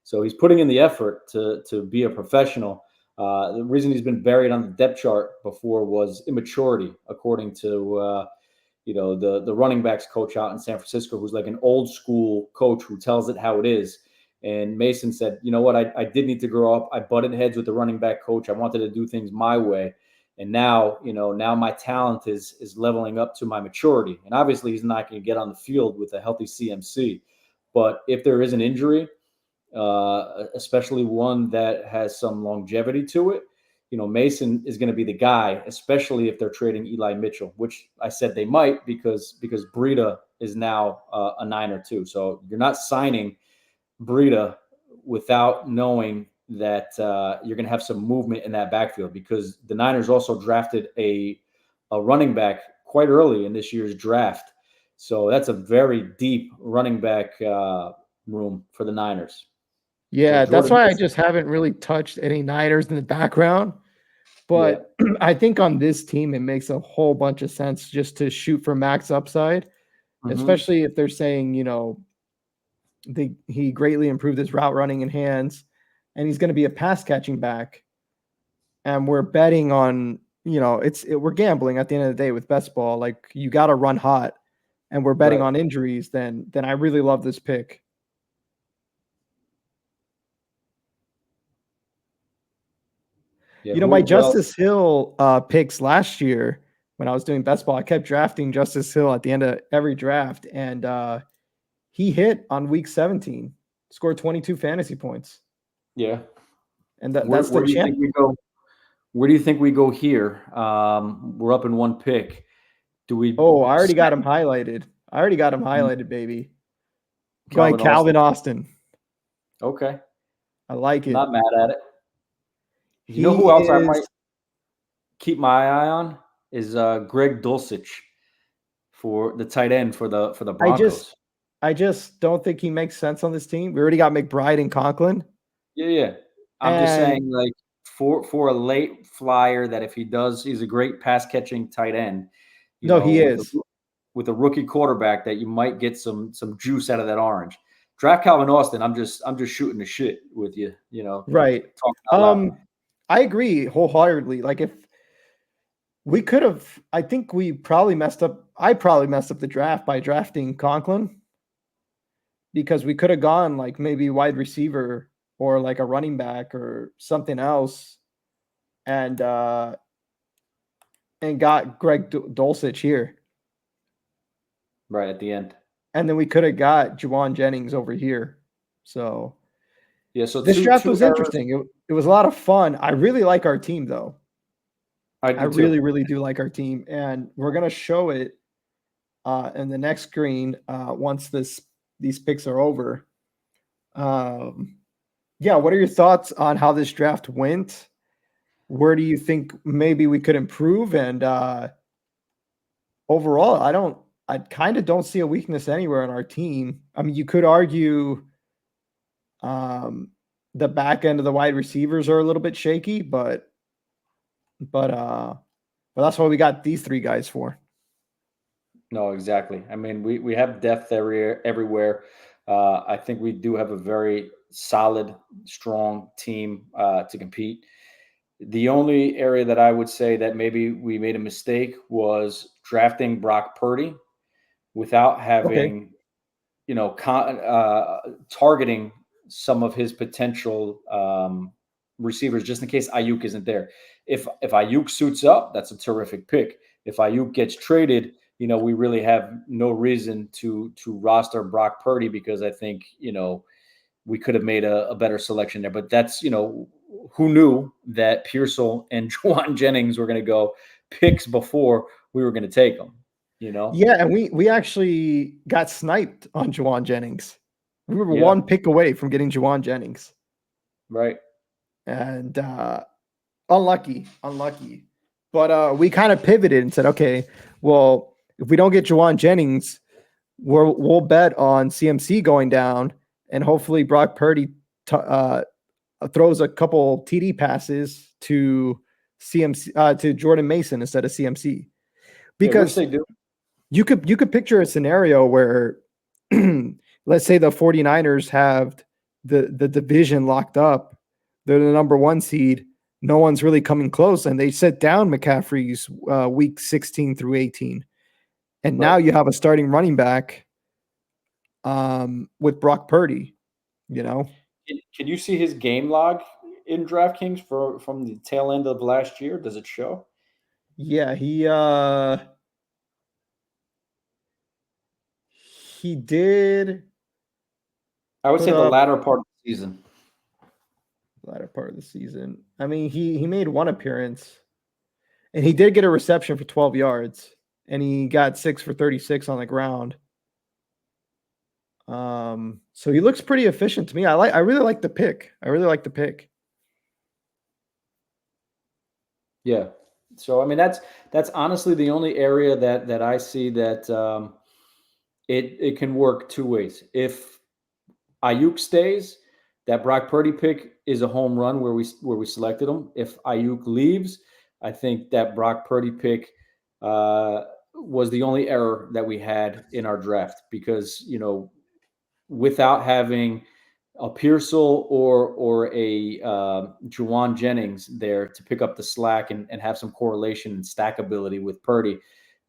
So he's putting in the effort to be a professional. The reason he's been buried on the depth chart before was immaturity, according to the running backs coach out in San Francisco, who's like an old school coach who tells it how it is. And Mason said, you know what, I did need to grow up. I butted heads with the running back coach. I wanted to do things my way. And now, now my talent is leveling up to my maturity. And obviously he's not going to get on the field with a healthy CMC. But if there is an injury, especially one that has some longevity to it, Mason is going to be the guy, especially if they're trading Eli Mitchell, which I said they might because Breida is now a Niner too. So you're not signing Breida without knowing that you're going to have some movement in that backfield because the Niners also drafted a running back quite early in this year's draft. So that's a very deep running back room for the Niners. So Yeah, that's Jordan why I Mason, just haven't really touched any Niners in the background. yeah. But I think on this team, it makes a whole bunch of sense just to shoot for max upside, Mm-hmm. especially if they're saying, he greatly improved his route running and hands, and he's going to be a pass catching back. And we're betting on, we're gambling at the end of the day with best ball. Like you got to run hot, and we're betting Right. on injuries. Then I really love this pick. Yeah. My What else? Justice Hill picks last year when I was doing best ball, I kept drafting Justice Hill at the end of every draft, and he hit on week 17, scored 22 fantasy points, Yeah. and Where, that's the where do you champ. think we go? Where do you think we go here? We're up in one pick. Do we Oh, I already got him spend highlighted. Baby. Going Calvin Austin? Calvin Austin. Okay. I like I'm it. not mad at it. You know He who else I is. might keep my eye on is Greg Dulcich for the tight end for the I just Broncos. I just don't think he makes sense on this team. We already got McBride and Conklin, Yeah, yeah. I'm just and saying, like for a late flyer, that if he does, he's a great pass catching tight end. You no, know, he is. with a rookie quarterback, that you might get some juice out of that orange. Draft Calvin Austin. I'm just shooting the shit with you. You know, Right. talking out loud. Um, I agree wholeheartedly. Like if we could have, I think we probably messed up. I probably messed up the draft by drafting Conklin because we could have gone like maybe wide receiver or like a running back or something else, and uh and got Greg Dulcich here, Right at the end. and then we could have got Juwan Jennings over here. So Yeah. So this draft two was errors. interesting. It was a lot of fun. I really like our team though. I I do really, too. really do like our team, and we're gonna show it in the next screen once these picks are over. Um, yeah, what are your thoughts on how this draft went? Where do you think maybe we could improve? And overall, I kind of don't see a weakness anywhere in our team. I mean, you could argue um, the back end of the wide receivers are a little bit shaky, but uh, but that's what we got these three guys for. No, exactly. I mean, we have depth everywhere. I think we do have a very solid, strong team to compete. The only area that I would say that maybe we made a mistake was drafting Brock Purdy without Okay. having, targeting some of his potential receivers, just in case Ayuk isn't there. If Ayuk suits up, that's a terrific pick. If Ayuk gets traded, we really have no reason to roster Brock Purdy, because I think we could have made a better selection there. But that's who knew that Pearsall and Juwan Jennings were going to go picks before we were going to take them. You know, Yeah, and we actually got sniped on Juwan Jennings. We were yeah, one pick away from getting Juwan Jennings, right. and unlucky. But we kind of pivoted and said, okay, well, if we don't get Juwan Jennings, we'll bet on CMC going down, and hopefully Brock Purdy throws a couple TD passes to CMC to Jordan Mason instead of CMC, Yeah, which because they do. you could picture a scenario where let's say the 49ers have the division locked up. They're the number 1 seed. No one's really coming close, and they sit down McCaffrey's week 16 through 18. And now Right. you have a starting running back with Brock Purdy, you know? Can you see his game log in DraftKings from the tail end of last year? Does it show? Yeah, he did I would put say the up latter part of the season. latter part of the season. I mean, he made one appearance. And he did get a reception for 12 yards, and he got 6 for 36 on the ground. So he looks pretty efficient to me. I really like the pick. I really like the pick. Yeah. So I mean, that's honestly the only area that I see that it can work two ways. If Ayuk stays, that Brock Purdy pick is a home run where we selected him. If Ayuk leaves, I think that Brock Purdy pick was the only error that we had in our draft, because without having a Pearsall or a Juwan Jennings there to pick up the slack and have some correlation and stackability with Purdy,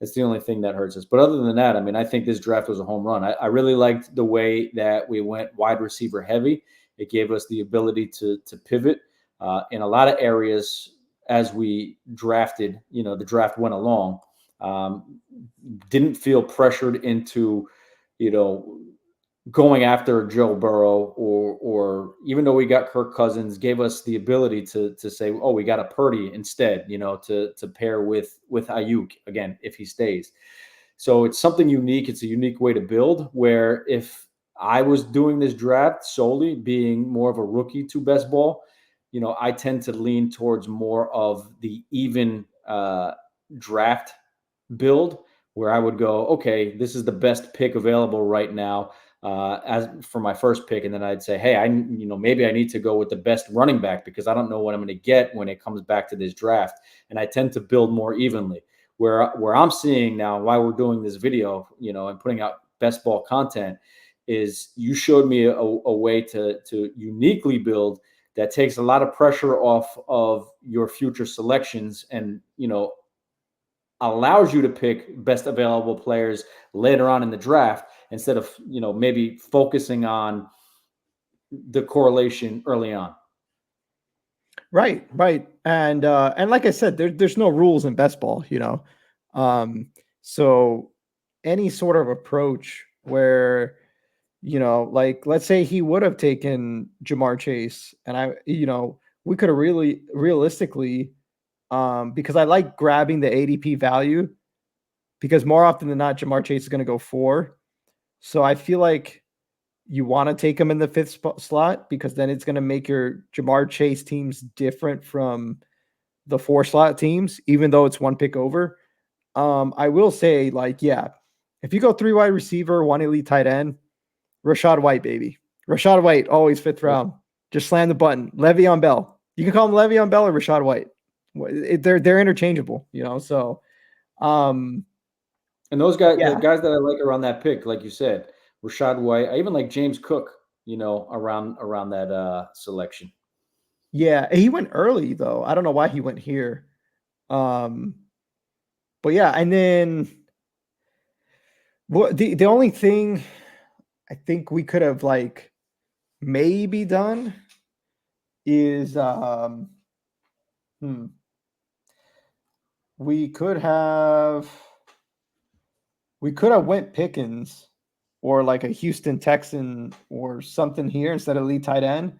that's the only thing that hurts us. But other than that, I mean, I think this draft was a home run. I really liked the way that we went wide receiver heavy. It gave us the ability to pivot in a lot of areas as we drafted. The draft went along. Didn't feel pressured into, you know, going after Joe Burrow, or even though we got Kirk Cousins, gave us the ability to say, oh, we got a Purdy instead, to pair with Ayuk again if he stays. So it's something unique. It's a unique way to build, where if I was doing this draft solely being more of a rookie to best ball, I tend to lean towards more of the even draft build where I would go, okay, this is the best pick available right now as for my first pick, and then I'd say, hey, maybe I need to go with the best running back because I don't know what I'm going to get when it comes back to this draft, and I tend to build more evenly. Where I'm seeing now, why we're doing this video, and putting out best ball content, is you showed me a way to uniquely build that takes a lot of pressure off of your future selections and allows you to pick best available players later on in the draft instead of maybe focusing on the correlation early on. Right, right. And like I said, there's no rules in best ball, so any sort of approach where, like let's say he would have taken Jamar Chase, and we could have really realistically, because I like grabbing the ADP value, because more often than not, Jamar Chase is going to go 4. So I feel like you want to take him in the 5th slot, because then it's going to make your Jamar Chase teams different from the 4 slot teams, even though it's one pick over. I will say, like, yeah, if you go 3 wide receiver, 1 elite tight end, Rashad White, baby. Rashad White, always 5th round. Just slam the button. Le'Veon Bell. You can call him Le'Veon Bell or Rashad White. They're interchangeable, So, and those guys, the yeah, guys that I like around that pick, like you said, Rashad White, I even like James Cook, around that selection. yeah, he went early though. I don't know why he went here. Um, but yeah, and then the only thing I think we could have like maybe done is hmm, we could have went Pickens or like a Houston Texan or something here instead of lead tight end,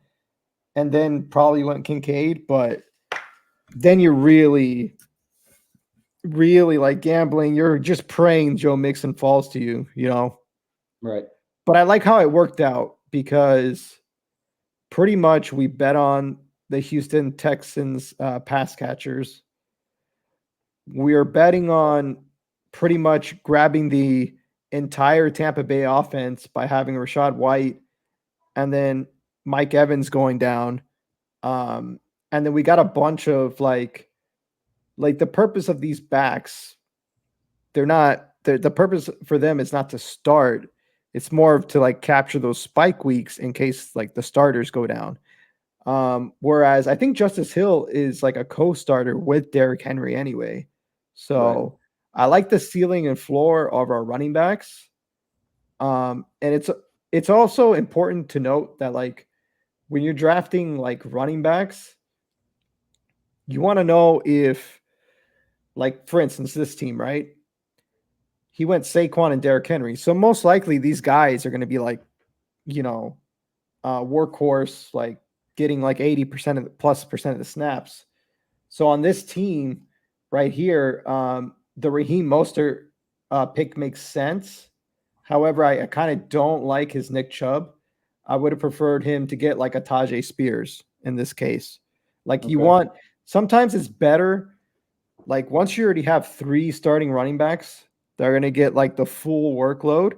and then probably went Kincaid. But then you're really, really like gambling. You're just praying Joe Mixon falls to you. Right. But I like how it worked out, because pretty much we bet on the Houston Texans pass catchers. We are betting on pretty much grabbing the entire Tampa Bay offense by having Rashad White and then Mike Evans going down. And then we got a bunch of like the purpose of these backs, they're not the purpose for them is not to start. It's more of to like capture those spike weeks in case like the starters go down. Whereas I think Justice Hill is like a co-starter with Derrick Henry anyway. Right. So I like the ceiling and floor of our running backs. And it's also important to note that like when you're drafting like running backs, you want to know if, like for instance, this team, right? He went Saquon and Derrick Henry. So most likely these guys are going to be like, you know, workhorse, like getting like 80% of the plus percent of the snaps. So on this team right here, the Raheem Mostert pick makes sense. However, I kind of don't like his Nick Chubb. I would have preferred him to get like a Tajay Spears in this case. Like you Okay. want, sometimes it's better. Like once you already have 3 starting running backs, they're going to get like the full workload.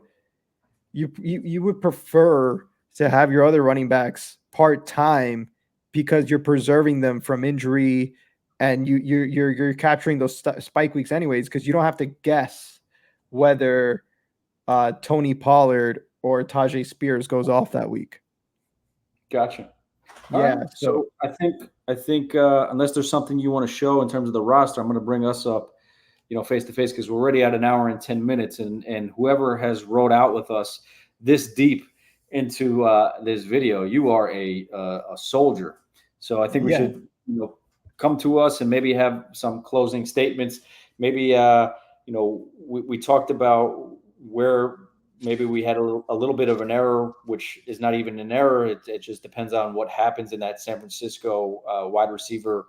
You would prefer to have your other running backs part time, because you're preserving them from injury, and you're capturing those spike weeks anyways, because you don't have to guess whether Tony Pollard or Tajay Spears goes off that week. Gotcha. All right. Yeah, so So I think unless there's something you want to show in terms of the roster, I'm going to bring us up, face to face, because we're already at an hour and 10 minutes, and whoever has rode out with us this deep into this video, you are a soldier. So I think we yeah, should come to us and maybe have some closing statements. Maybe we talked about where maybe we had a little bit of an error, which is not even an error. It just depends on what happens in that San Francisco wide receiver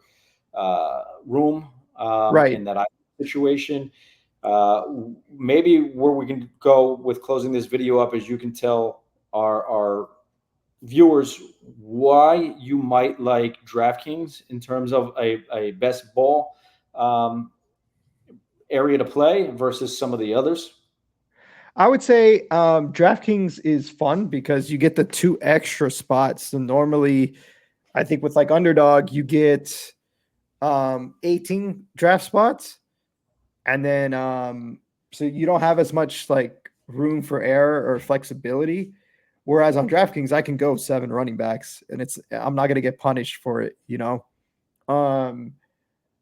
room right. in that situation. Uh, Maybe where we can go with closing this video up is you can tell our viewers why you might like DraftKings in terms of a best ball um, area to play versus some of the others? I would say DraftKings is fun because you get the two extra spots. So normally, I think with like underdog, you get 18 draft spots, and then so you don't have as much like room for error or flexibility. Whereas on DraftKings, I can go 7 running backs, and I'm not gonna get punished for it. Um,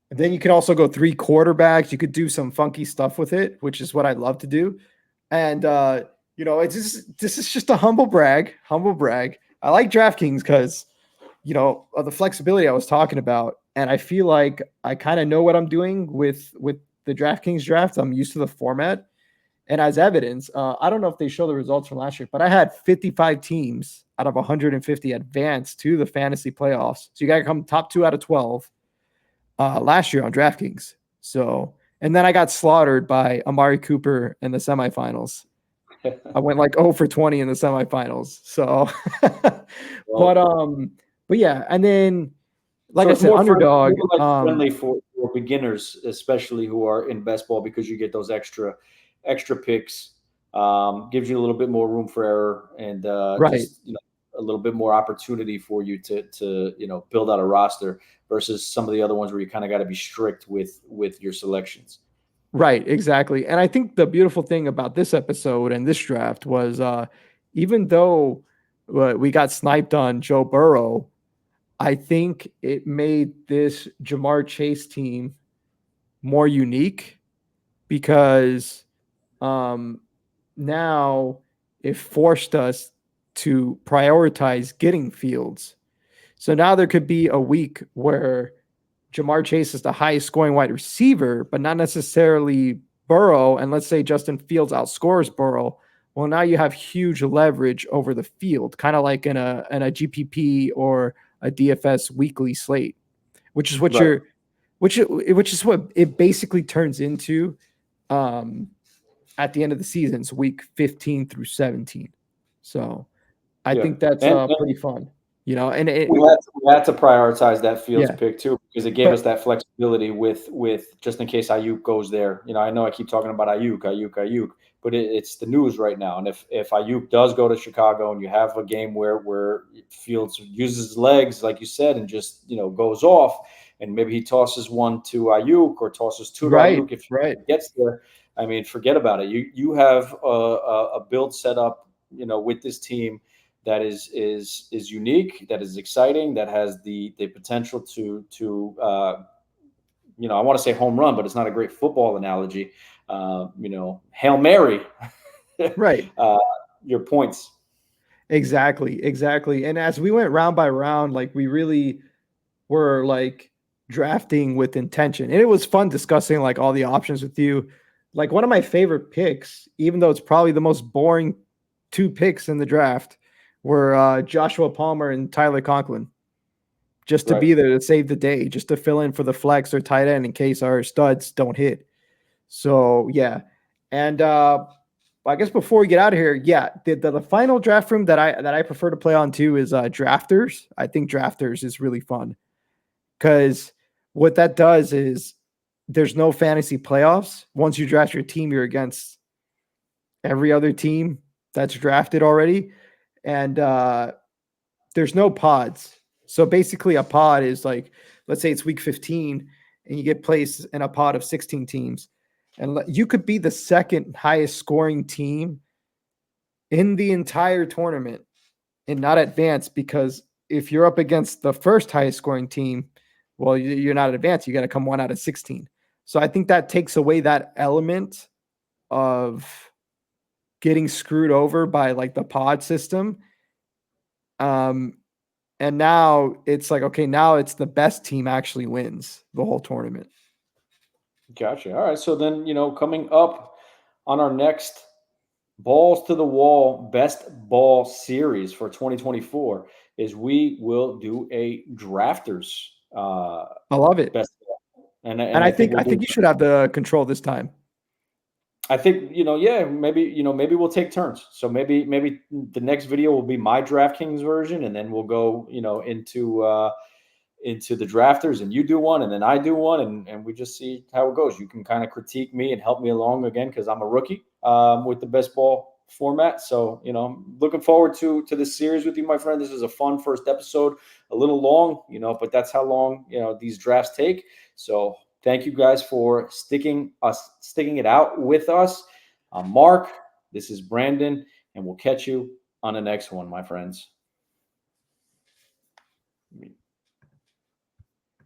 then you can also go 3 quarterbacks. You could do some funky stuff with it, which is what I love to do. And it's just this is just a humble brag. Humble brag. I like DraftKings because of the flexibility I was talking about, and I feel like I kind of know what I'm doing with the DraftKings draft. I'm used to the format, and as evidence, I don't know if they show the results from last year, but I had 55 teams out of 150 advance to the fantasy playoffs. So you got to come top 2 out of 12 last year on DraftKings. So, and then I got slaughtered by Amari Cooper in the semifinals. I went like 0 for 20 in the semifinals. So, but Well, um, but yeah, and then like so I it's said, more friendly, underdog. more like friendly for beginners, especially who are in best ball, because you get those extra picks. Gives you a little bit more room for error and Right, just a little bit more opportunity for you to build out a roster versus some of the other ones where you kind of got to be strict with your selections. right, exactly. And I think the beautiful thing about this episode and this draft was, even though we got sniped on Joe Burrow, I think it made this Jamar Chase team more unique because um, now it forced us to prioritize getting Fields. So now there could be a week where Jamar Chase is the highest scoring wide receiver, but not necessarily Burrow. And let's say Justin Fields outscores Burrow. Well, now you have huge leverage over the field, kind of like in a GPP or a DFS weekly slate, which is what Right. you're, which is what it basically turns into um, at the end of the seasons, week 15 through 17. So I Yeah. think that's And pretty fun, and we had to prioritize that Fields yeah, pick too because it gave us but that flexibility with just in case Ayuk goes there. I know I keep talking about Ayuk, but it's the news right now. And if Ayuk does go to Chicago and you have a game where Fields uses his legs, like you said, and just goes off, and maybe he tosses one to Ayuk or tosses two to right, Ayuk if right. he gets there. I mean, forget about it. You have a build set up, with this team that is unique, that is exciting, that has the potential to I want to say home run, but it's not a great football analogy. Hail Mary, Right. uh, your points. Exactly, exactly. And as we went round by round, like we really were like drafting with intention. And it was fun discussing like all the options with you. Like one of my favorite picks, even though it's probably the most boring 2 picks in the draft, were Joshua Palmer and Tyler Conklin. Just to Right. be there to save the day, just to fill in for the flex or tight end in case our studs don't hit. So yeah. And I guess before we get out of here, yeah, the final draft room that I prefer to play on too is drafters. I think drafters is really fun because what that does is there's no fantasy playoffs. Once you draft your team, you're against every other team that's drafted already, and there's no pods. So basically, a pod is like, let's say it's week 15, and you get placed in a pod of 16 teams, and you could be the second highest scoring team in the entire tournament and not advance because if you're up against the first highest scoring team, well, you're not advanced. You got to come 1 out of 16. So I think that takes away that element of getting screwed over by like the pod system. Um, and now it's like, okay, now it's the best team actually wins the whole tournament. Gotcha. All right. So then, coming up on our next balls to the wall best ball series for 2024 is we will do a drafters I love it. best ball. And And I I think think we'll I do think you should have the control this time. I think, yeah, maybe we'll take turns. So maybe the next video will be my DraftKings version, and then we'll go, into the drafters, and you do one and then I do one, and we just see how it goes. You can kind of critique me and help me along again, because I'm a rookie with the best ball format. So, looking forward to this series with you, my friend. This is a fun first episode, a little long, but that's how long, these drafts take. So thank you guys for sticking it out with us. I'm Mark. This is Brandon, and we'll catch you on the next one, my friends.